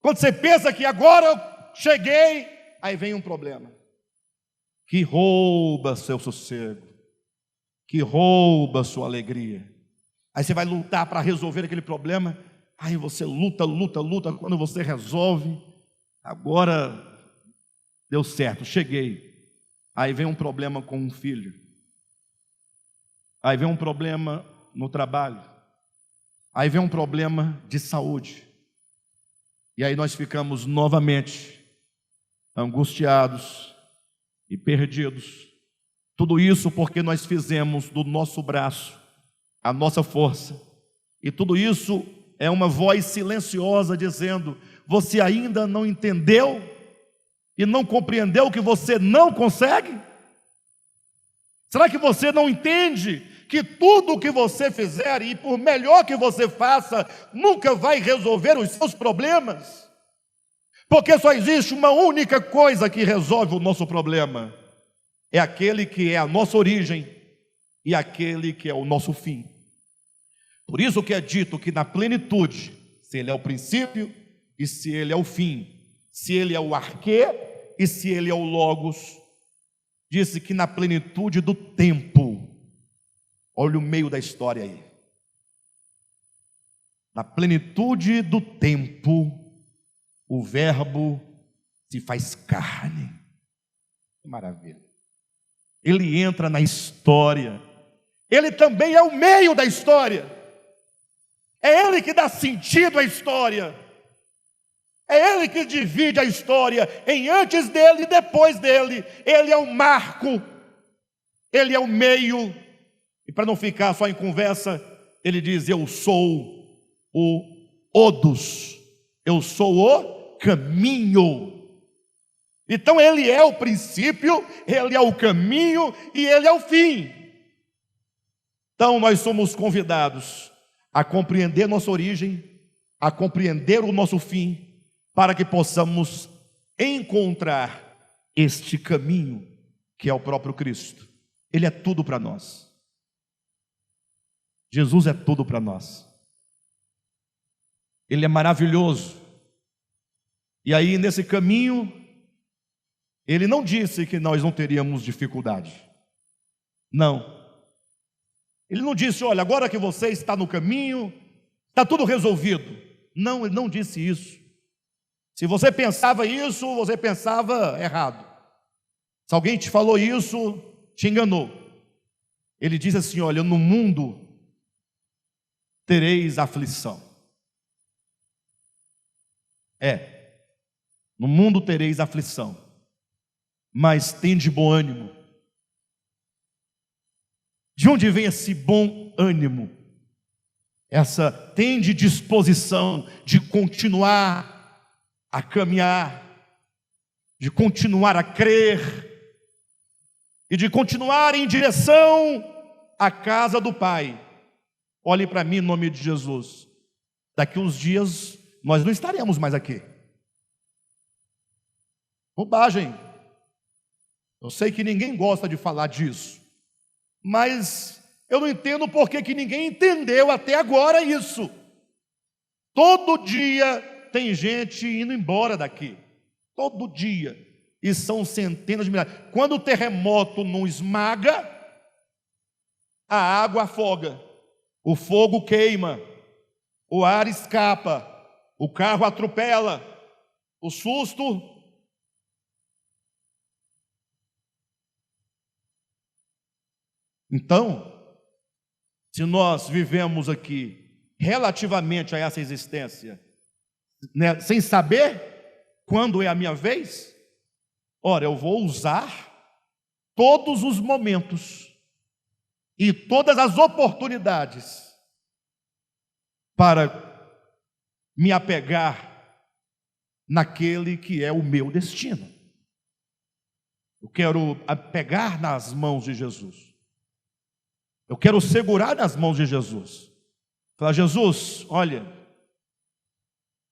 A: Quando você pensa que agora eu cheguei, aí vem um problema que rouba seu sossego, que rouba sua alegria. Aí você vai lutar para resolver aquele problema. Aí você luta. Quando você resolve, agora deu certo, cheguei. Aí vem um problema com um filho. Aí vem um problema no trabalho. Aí vem um problema de saúde. E aí nós ficamos novamente angustiados e perdidos. Tudo isso porque nós fizemos do nosso braço a nossa força. E tudo isso é uma voz silenciosa dizendo: você ainda não entendeu e não compreendeu que você não consegue? Será que você não entende que tudo o que você fizer, e por melhor que você faça, nunca vai resolver os seus problemas? Porque só existe uma única coisa que resolve o nosso problema: é aquele que é a nossa origem e aquele que é o nosso fim. Por isso que é dito que na plenitude, se ele é o princípio e se ele é o fim, se ele é o arquê e se ele é o logos, disse que na plenitude do tempo, olha o meio da história aí, na plenitude do tempo, o verbo se faz carne. Que maravilha. Ele entra na história, ele também é o meio da história. É Ele que dá sentido à história. É Ele que divide a história em antes dele e depois dele. Ele é o marco, Ele é o meio. E para não ficar só em conversa, Ele diz: eu sou o Odos, eu sou o caminho. Então Ele é o princípio, Ele é o caminho e Ele é o fim. Então nós somos convidados a compreender nossa origem, a compreender o nosso fim, para que possamos encontrar este caminho que é o próprio Cristo. Ele é tudo para nós. Jesus é tudo para nós. Ele é maravilhoso. E aí nesse caminho, Ele não disse que nós não teríamos dificuldade. Não. Ele não disse: olha, agora que você está no caminho, está tudo resolvido. Não, Ele não disse isso. Se você pensava isso, você pensava errado. Se alguém te falou isso, te enganou. Ele diz assim: olha, no mundo tereis aflição. No mundo tereis aflição, mas tende bom ânimo. De onde vem esse bom ânimo? Essa tende disposição de continuar a caminhar, de continuar a crer e de continuar em direção à casa do Pai. Olhe para mim em nome de Jesus. Daqui uns dias nós não estaremos mais aqui. Bobagem. Eu sei que ninguém gosta de falar disso, mas eu não entendo por que ninguém entendeu até agora isso. Todo dia tem gente indo embora daqui. Todo dia. E são centenas de milhares. Quando o terremoto não esmaga, a água afoga, o fogo queima, o ar escapa, o carro atropela, o susto. Então, se nós vivemos aqui relativamente a essa existência, né, sem saber quando é a minha vez, ora, eu vou usar todos os momentos e todas as oportunidades para me apegar naquele que é o meu destino. Eu quero apegar nas mãos de Jesus. Eu quero segurar nas mãos de Jesus. Falar: Jesus, olha,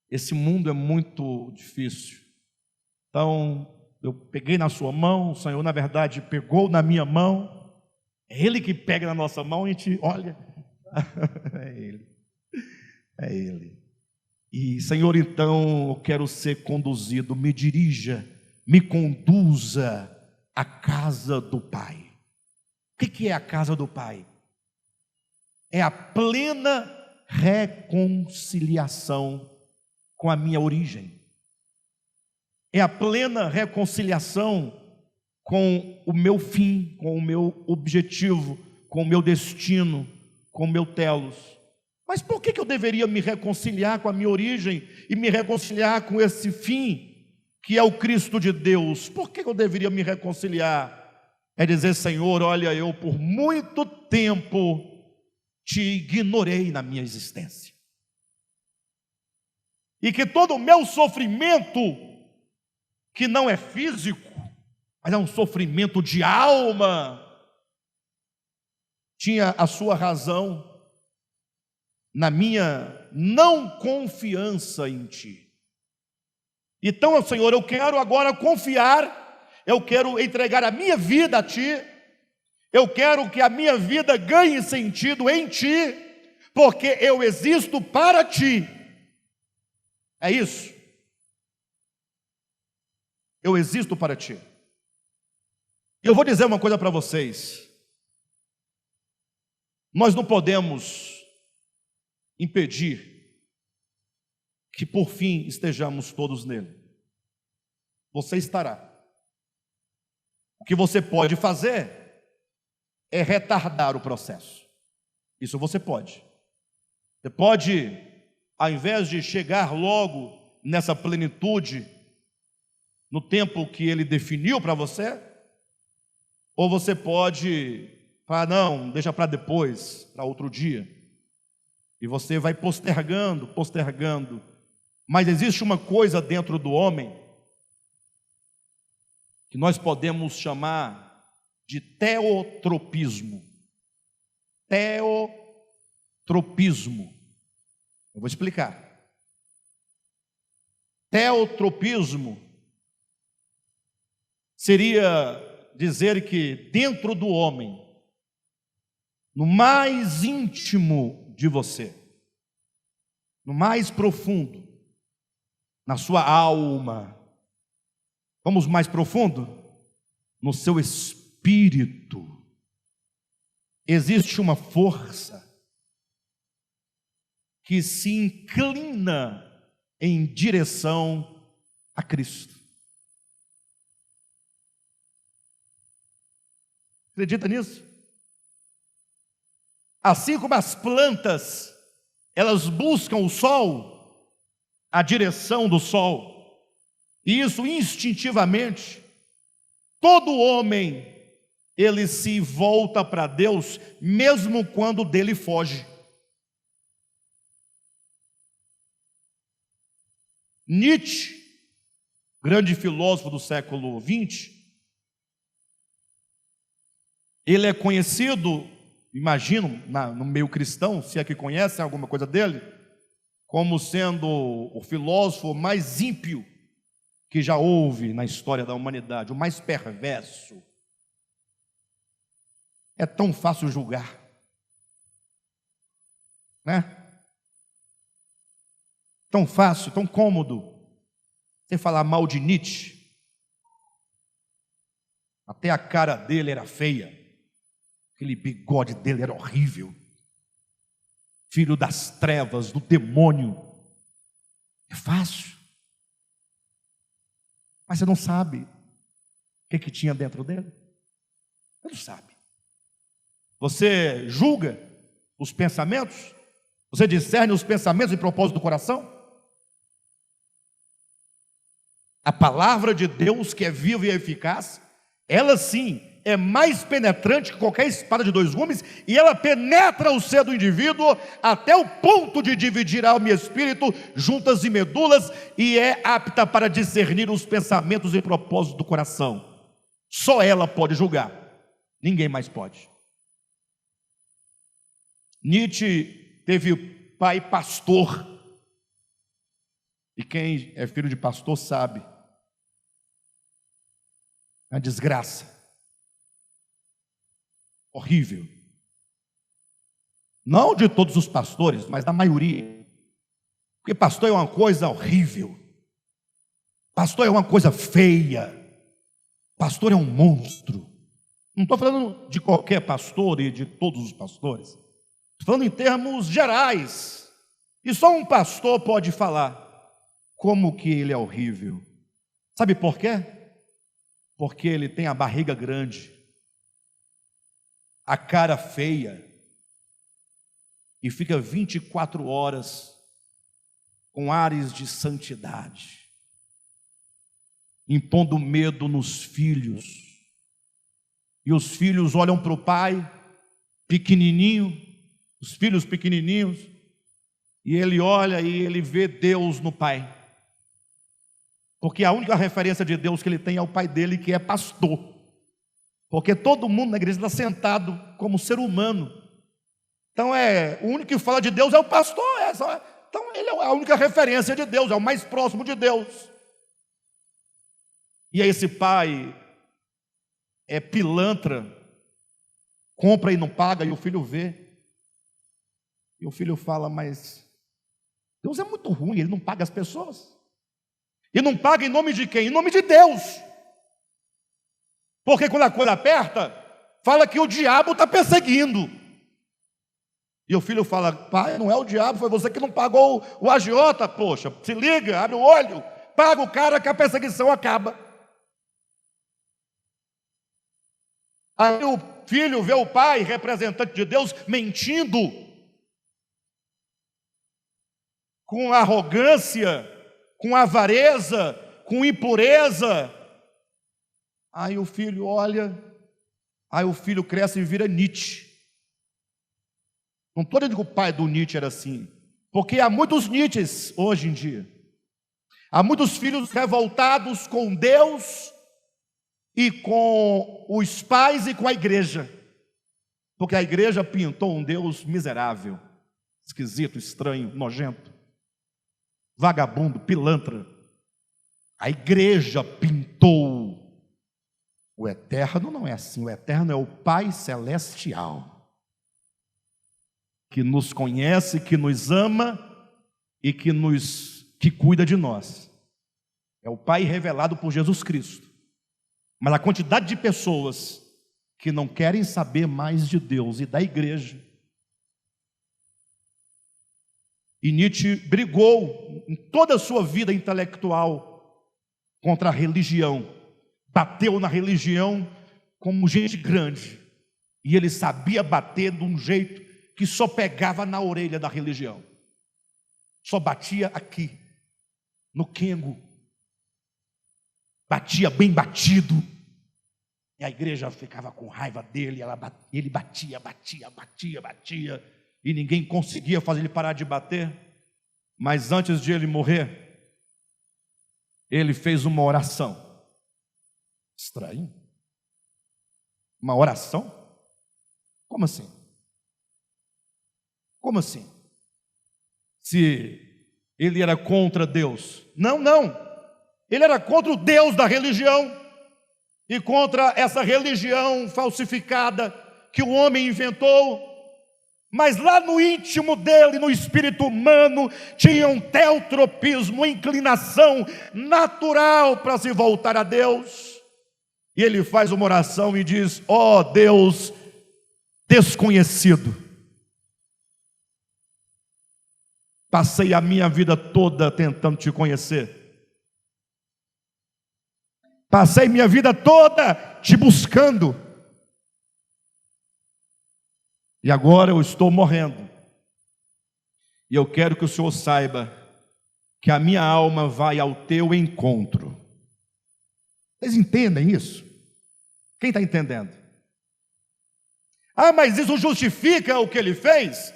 A: esse mundo é muito difícil. Então, eu peguei na sua mão, o Senhor, na verdade, pegou na minha mão, É Ele que pega na nossa mão e a gente olha. É Ele. É Ele. E, Senhor, então eu quero ser conduzido, me dirija, me conduza à casa do Pai. O que é a casa do Pai? É a plena reconciliação com a minha origem. É a plena reconciliação com o meu fim, com o meu objetivo, com o meu destino, com o meu telos. Mas por que eu deveria me reconciliar com a minha origem e me reconciliar com esse fim, que é o Cristo de Deus? Por que eu deveria me reconciliar? É dizer, Senhor, olha, eu por muito tempo te ignorei na minha existência. E que todo o meu sofrimento, que não é físico, mas é um sofrimento de alma, tinha a sua razão na minha não confiança em Ti. Então, Senhor, eu quero agora confiar, eu quero entregar a minha vida a Ti, eu quero que a minha vida ganhe sentido em Ti, porque eu existo para Ti. É isso. Eu existo para Ti. Eu vou dizer uma coisa para vocês. Nós não podemos impedir que por fim estejamos todos nele. Você estará. O que você pode fazer é retardar o processo. Isso você pode. Você pode, ao invés de chegar logo nessa plenitude, no tempo que ele definiu para você, ou você pode falar, não, deixa para depois, para outro dia. E você vai postergando, postergando. Mas existe uma coisa dentro do homem que nós podemos chamar de teotropismo. Teotropismo. Eu vou explicar. Teotropismo seria dizer que dentro do homem, no mais íntimo de você, no mais profundo, na sua alma, vamos mais profundo, no seu espírito, existe uma força que se inclina em direção a Cristo. Acredita nisso? Assim como as plantas, elas buscam o sol, a direção do sol, e isso instintivamente, todo homem, ele se volta para Deus, mesmo quando dele foge. Nietzsche, grande filósofo do século XX, ele é conhecido, imagino, no meio cristão, se é que conhecem alguma coisa dele, como sendo o filósofo mais ímpio que já houve na história da humanidade, o mais perverso. É tão fácil julgar, né? Tão fácil, tão cômodo você falar mal de Nietzsche. Até a cara dele era feia. Aquele bigode dele era horrível. Filho das trevas, do demônio. É fácil. Mas você não sabe o que tinha dentro dele. Você não sabe. Você julga os pensamentos? Você discerne os pensamentos e propósitos do coração? A palavra de Deus, que é viva e eficaz, ela sim é mais penetrante que qualquer espada de dois gumes, e ela penetra o ser do indivíduo até o ponto de dividir alma e espírito, juntas e medulas, e é apta para discernir os pensamentos e propósitos do coração. Só ela pode julgar, ninguém mais pode. Nietzsche teve pai pastor, e quem é filho de pastor sabe a desgraça. horrível. Não de todos os pastores, mas da maioria. Porque pastor é uma coisa horrível. Pastor é uma coisa feia. Pastor é um monstro. Não estou falando de qualquer pastor e de todos os pastores. Estou falando em termos gerais. E só um pastor pode falar como que ele é horrível. Sabe por quê? Porque ele tem a barriga grande, a cara feia, e fica 24 horas com ares de santidade, impondo medo nos filhos. E os filhos olham para o pai, pequenininho, os filhos pequenininhos, e ele olha e ele vê Deus no pai. Porque a única referência de Deus que ele tem é o pai dele, que é pastor. Porque todo mundo na igreja está sentado como ser humano. Então o único que fala de Deus é o pastor. Então ele é a única referência de Deus, é o mais próximo de Deus. E aí esse pai é pilantra, compra e não paga, e o filho vê. E o filho fala, mas Deus é muito ruim, ele não paga as pessoas. E não paga em nome de quem? Em nome de Deus. Porque quando a coisa aperta, fala que o diabo está perseguindo. E o filho fala, pai, não é o diabo, foi você que não pagou o agiota. Poxa, se liga, abre o olho, paga o cara que a perseguição acaba. Aí o filho vê o pai, representante de Deus, mentindo, com arrogância, com avareza, com impureza. Aí o filho olha, aí o filho cresce e vira Nietzsche. Não estou dizendo que o pai do Nietzsche era assim, porque há muitos Nietzsches hoje em dia. Há muitos filhos revoltados com Deus e com os pais e com a igreja, porque a igreja pintou um Deus miserável, esquisito, estranho, nojento, vagabundo, pilantra. A igreja pintou. O eterno não é assim. O eterno é o Pai celestial, que nos conhece, que nos ama e que cuida de nós. É o Pai revelado por Jesus Cristo. Mas a quantidade de pessoas que não querem saber mais de Deus e da igreja. E Nietzsche brigou em toda a sua vida intelectual contra a religião. Bateu na religião como gente grande. E ele sabia bater de um jeito que só pegava na orelha da religião. Só batia aqui, no quengo. Batia bem batido. E a igreja ficava com raiva dele. Ele batia. E ninguém conseguia fazer ele parar de bater. Mas antes de ele morrer, ele fez uma oração. Estranho. Uma oração? Como assim? Como assim? Se ele era contra Deus. Não. Ele era contra o Deus da religião e contra essa religião falsificada que o homem inventou. Mas lá no íntimo dele, no espírito humano, tinha um teotropismo, uma inclinação natural para se voltar a Deus. E ele faz uma oração e diz: ó Deus desconhecido, passei a minha vida toda tentando te conhecer. Passei minha vida toda te buscando. E agora eu estou morrendo. E eu quero que o Senhor saiba que a minha alma vai ao teu encontro. Vocês entendem isso? Quem está entendendo? Ah, mas isso justifica o que ele fez?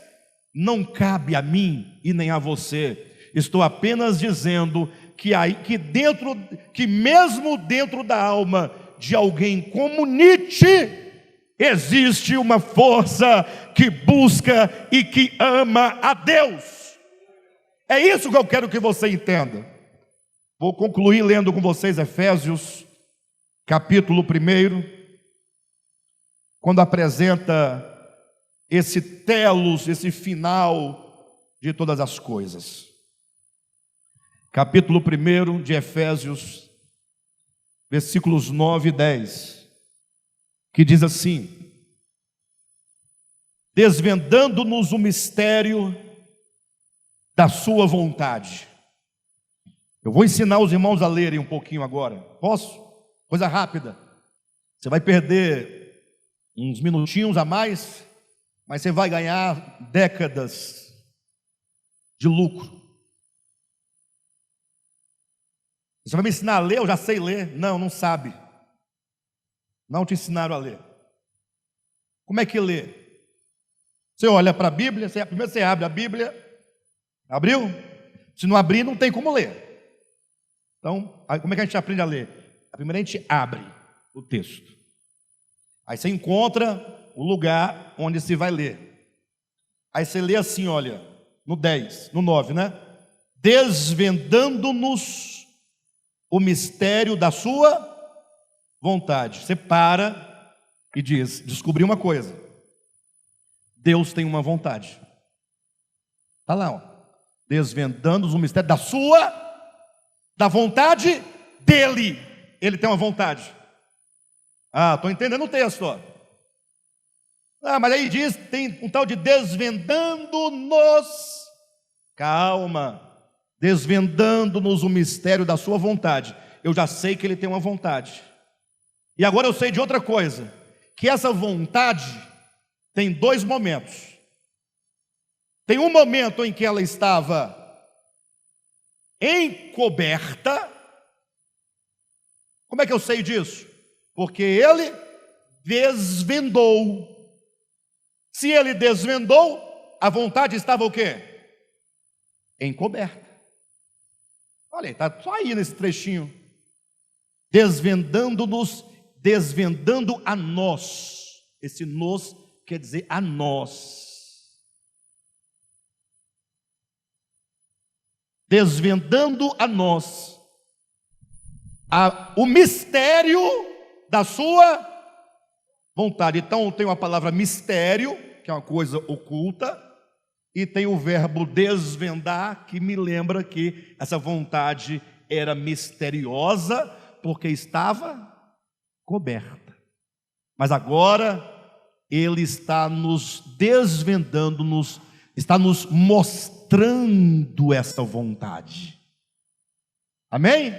A: Não cabe a mim e nem a você. Estou apenas dizendo que mesmo dentro da alma de alguém como Nietzsche, existe uma força que busca e que ama a Deus. É isso que eu quero que você entenda. Vou concluir lendo com vocês Efésios, capítulo 1. quando apresenta esse telos, esse final de todas as coisas. Capítulo 1 de Efésios, versículos 9 e 10, que diz assim: desvendando-nos o mistério da sua vontade. Eu vou ensinar os irmãos a lerem um pouquinho agora. Posso? Coisa rápida. Você vai perder uns minutinhos a mais, mas você vai ganhar décadas de lucro. Você vai me ensinar a ler? Eu já sei ler. Não, não sabe. Não te ensinaram a ler. Como é que lê? Você olha para a Bíblia, primeiro você abre a Bíblia. Abriu? Se não abrir, não tem como ler. Então, como é que a gente aprende a ler? Primeiro a gente abre o texto. Aí você encontra o lugar onde se vai ler. Aí você lê assim, olha, no 10, no 9, né? Desvendando-nos o mistério da sua vontade. Você para e diz: descobri uma coisa. Deus tem uma vontade. Está lá, ó. Desvendando-nos o mistério da vontade dele. Ele tem uma vontade. Ah, estou entendendo o texto, ó. Ah, mas aí diz, tem um tal de desvendando-nos. Calma. Desvendando-nos o mistério da sua vontade. Eu já sei que ele tem uma vontade. E agora eu sei de outra coisa, que essa vontade tem dois momentos. Tem um momento em que ela estava encoberta. Como é que eu sei disso? Porque ele desvendou. Se ele desvendou, a vontade estava o quê? Encoberta. Olha, está só aí nesse trechinho. Desvendando-nos, desvendando a nós. Esse nós quer dizer a nós. Desvendando a nós o mistério da sua vontade. Então tem uma palavra mistério, que é uma coisa oculta, e tem o verbo desvendar, que me lembra que essa vontade era misteriosa, porque estava coberta. Mas agora ele está nos desvendando, está nos mostrando essa vontade. Amém?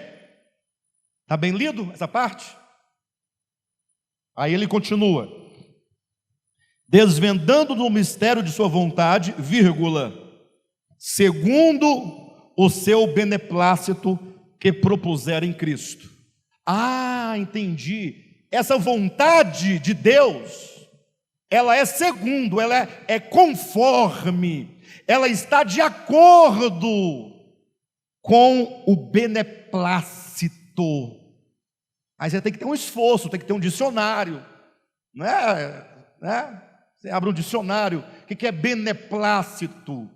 A: Está bem lido essa parte? Aí ele continua: desvendando no mistério de sua vontade, vírgula, segundo o seu beneplácito que propuser em Cristo. Ah, entendi. Essa vontade de Deus, ela é segundo, ela é conforme, ela está de acordo com o beneplácito. Aí você tem que ter um esforço, tem que ter um dicionário, né? Você abre um dicionário. O que é beneplácito?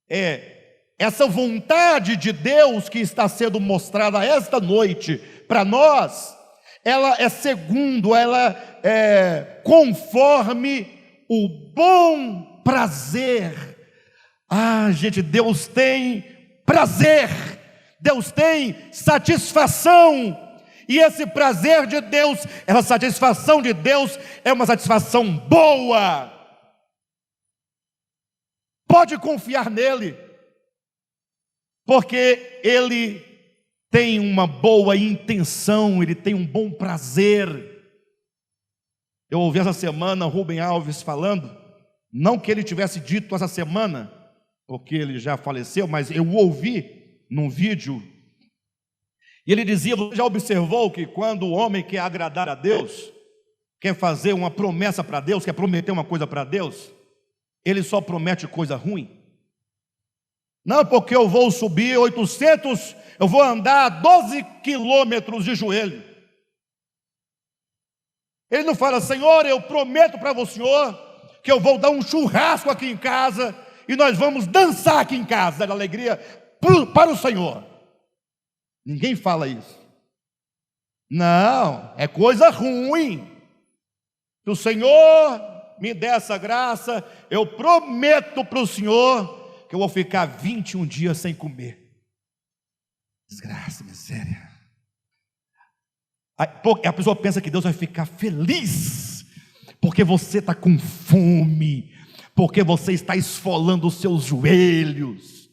A: É essa vontade de Deus que está sendo mostrada esta noite para nós. Ela é segundo, ela é conforme o bom prazer. Ah, gente, Deus tem prazer, Deus tem satisfação. E esse prazer de Deus, essa satisfação de Deus é uma satisfação boa. Pode confiar nele, porque ele tem uma boa intenção, ele tem um bom prazer. Eu ouvi essa semana Rubem Alves falando, não que ele tivesse dito essa semana, porque ele já faleceu, mas eu ouvi num vídeo. E ele dizia: você já observou que quando o homem quer agradar a Deus, quer fazer uma promessa para Deus, quer prometer uma coisa para Deus, ele só promete coisa ruim? Não, porque eu vou subir 800, eu vou andar 12 quilômetros de joelho. Ele não fala: Senhor, eu prometo para o Senhor que eu vou dar um churrasco aqui em casa e nós vamos dançar aqui em casa, da alegria para o Senhor. Ninguém fala isso. Não, é coisa ruim. Se o Senhor me der essa graça, eu prometo para o Senhor que eu vou ficar 21 dias sem comer. Desgraça, miséria. A pessoa pensa que Deus vai ficar feliz porque você está com fome, porque você está esfolando os seus joelhos,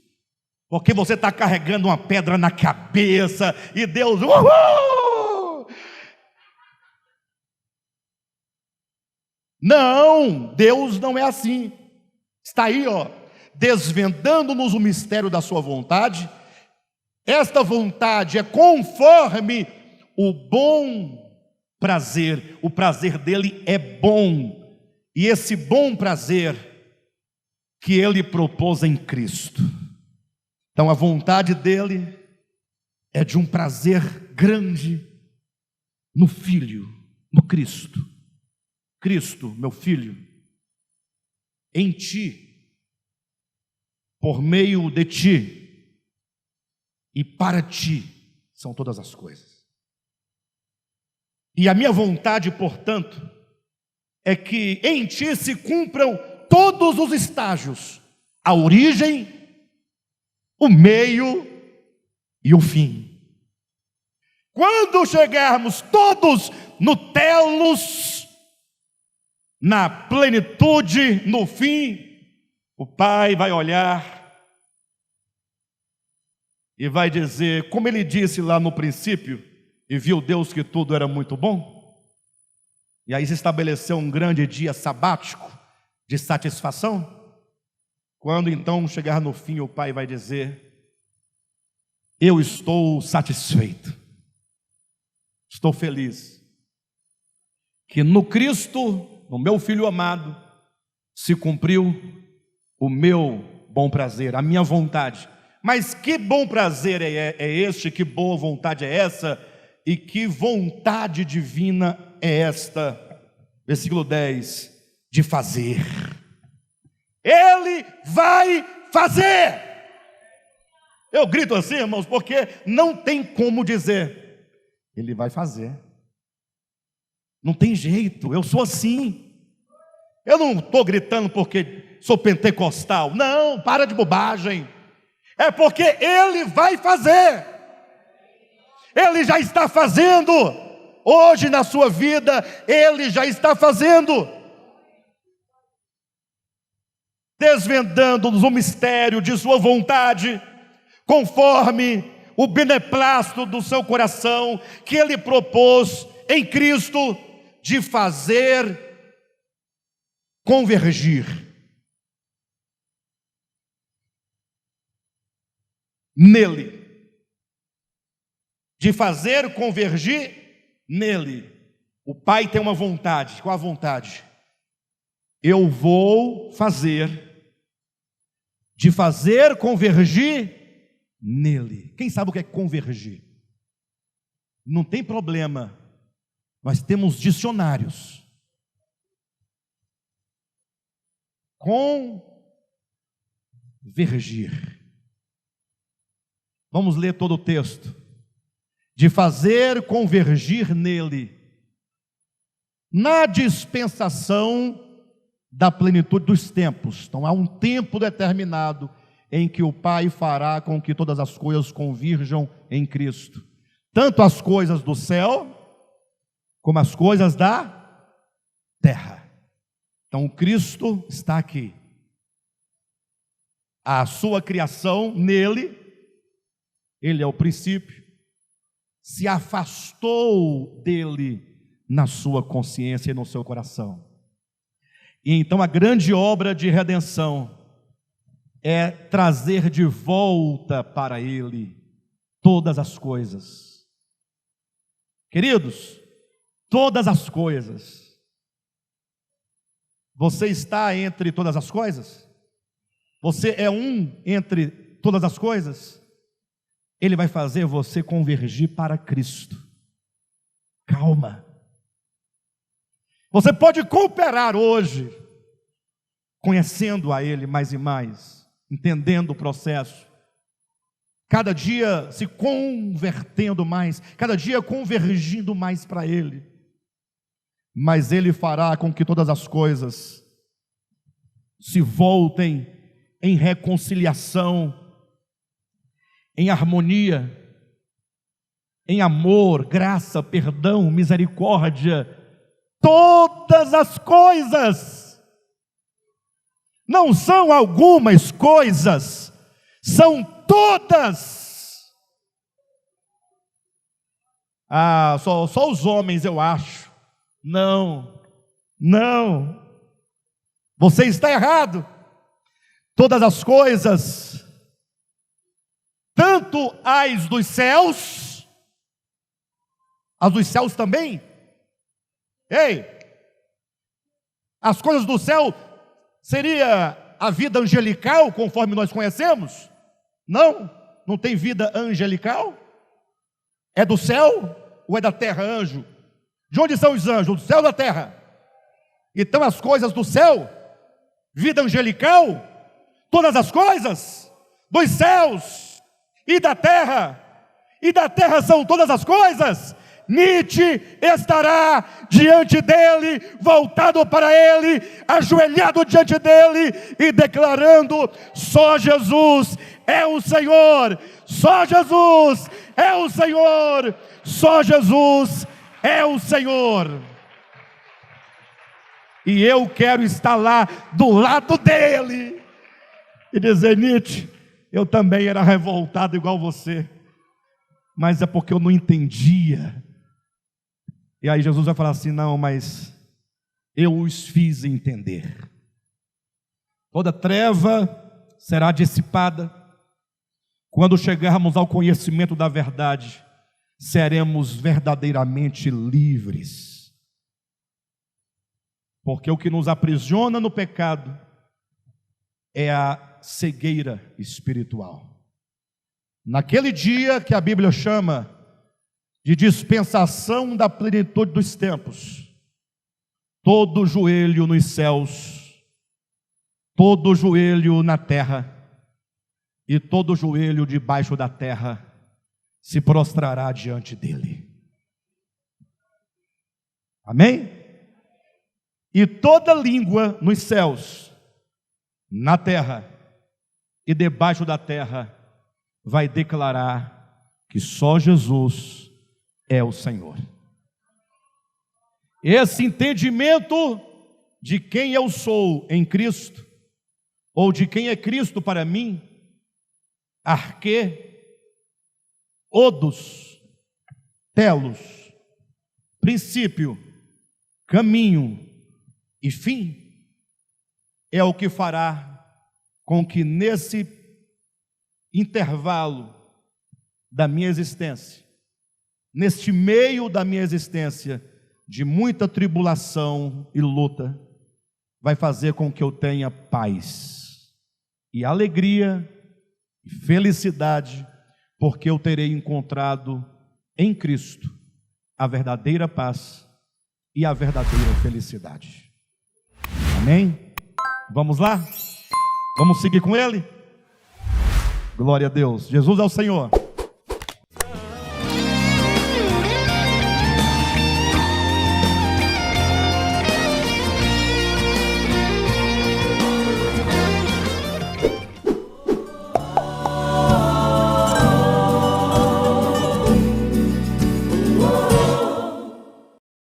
A: porque você está carregando uma pedra na cabeça, e Deus, uhul! Não, Deus não é assim. Está aí, desvendando-nos o mistério da sua vontade. Esta vontade é conforme o bom prazer. O prazer dele é bom, e esse bom prazer que ele propôs em Cristo. Então a vontade dele é de um prazer grande no Filho, no Cristo. Cristo, meu Filho, em ti, por meio de ti e para ti são todas as coisas. E a minha vontade, portanto, é que em ti se cumpram todos os estágios: a origem, o meio e o fim. Quando chegarmos todos no telos, na plenitude, no fim, o Pai vai olhar e vai dizer, como ele disse lá no princípio, e viu Deus que tudo era muito bom, e aí se estabeleceu um grande dia sabático de satisfação. Quando então chegar no fim, o Pai vai dizer: eu estou satisfeito, estou feliz, que no Cristo, no meu Filho amado, se cumpriu o meu bom prazer, a minha vontade. Mas que bom prazer é este, que boa vontade é essa, e que vontade divina é esta? Versículo 10, de fazer. Ele vai fazer. Eu grito assim, irmãos, porque não tem como dizer. Ele vai fazer. Não tem jeito, eu sou assim. Eu não estou gritando porque sou pentecostal. Não, para de bobagem. É porque Ele vai fazer. Ele já está fazendo. Hoje na sua vida, Ele já está fazendo. Desvendando-nos o mistério de sua vontade, conforme o beneplácito do seu coração, que Ele propôs em Cristo, de fazer convergir nele, de fazer convergir nele. O Pai tem uma vontade. Qual a vontade? Eu vou fazer, de fazer convergir nele. Quem sabe o que é convergir? Não tem problema, nós temos dicionários. Convergir. Vamos ler todo o texto. De fazer convergir nele, na dispensação da plenitude dos tempos. Então há um tempo determinado em que o Pai fará com que todas as coisas convirjam em Cristo, tanto as coisas do céu como as coisas da terra. Então o Cristo está aqui, a sua criação nele, ele é o princípio, se afastou dele na sua consciência e no seu coração. E então a grande obra de redenção é trazer de volta para ele todas as coisas. Queridos, todas as coisas. Você está entre todas as coisas? Você é um entre todas as coisas? Ele vai fazer você convergir para Cristo. Calma. Você pode cooperar hoje, conhecendo a Ele mais e mais, entendendo o processo, cada dia se convertendo mais, cada dia convergindo mais para Ele. mas Ele fará com que todas as coisas se voltem em reconciliação, em harmonia, em amor, graça, perdão, misericórdia. Todas as coisas, não são algumas coisas, são todas. Só os homens, eu acho. Não, você está errado. Todas as coisas, tanto as dos céus, as dos céus também. Ei, as coisas do céu seria a vida angelical, conforme nós conhecemos? Não tem vida angelical? É do céu ou é da terra, anjo? De onde são os anjos? Do céu ou da terra? Então as coisas do céu, vida angelical, todas as coisas dos céus e da terra são todas as coisas. Nietzsche estará diante dele, voltado para ele, ajoelhado diante dele e declarando: só Jesus é o Senhor, só Jesus é o Senhor, só Jesus é o Senhor. E eu quero estar lá do lado dele e dizer: Nietzsche, eu também era revoltado igual você, mas é porque eu não entendia. E aí Jesus vai falar assim: não, mas eu os fiz entender. Toda treva será dissipada. Quando chegarmos ao conhecimento da verdade, seremos verdadeiramente livres. Porque o que nos aprisiona no pecado é a cegueira espiritual. Naquele dia que a Bíblia chama de dispensação da plenitude dos tempos, todo joelho nos céus, todo joelho na terra e todo joelho debaixo da terra se prostrará diante dele. Amém? E toda língua nos céus, na terra e debaixo da terra vai declarar que só Jesus é o Senhor. Esse entendimento de quem eu sou em Cristo, ou de quem é Cristo para mim, arque, odos, telos, princípio, caminho e fim, é o que fará com que nesse intervalo da minha existência, neste meio da minha existência, de muita tribulação e luta, vai fazer com que eu tenha paz e alegria e felicidade, porque eu terei encontrado em Cristo a verdadeira paz e a verdadeira felicidade. Amém? Vamos lá? Vamos seguir com Ele? Glória a Deus. Jesus é o Senhor.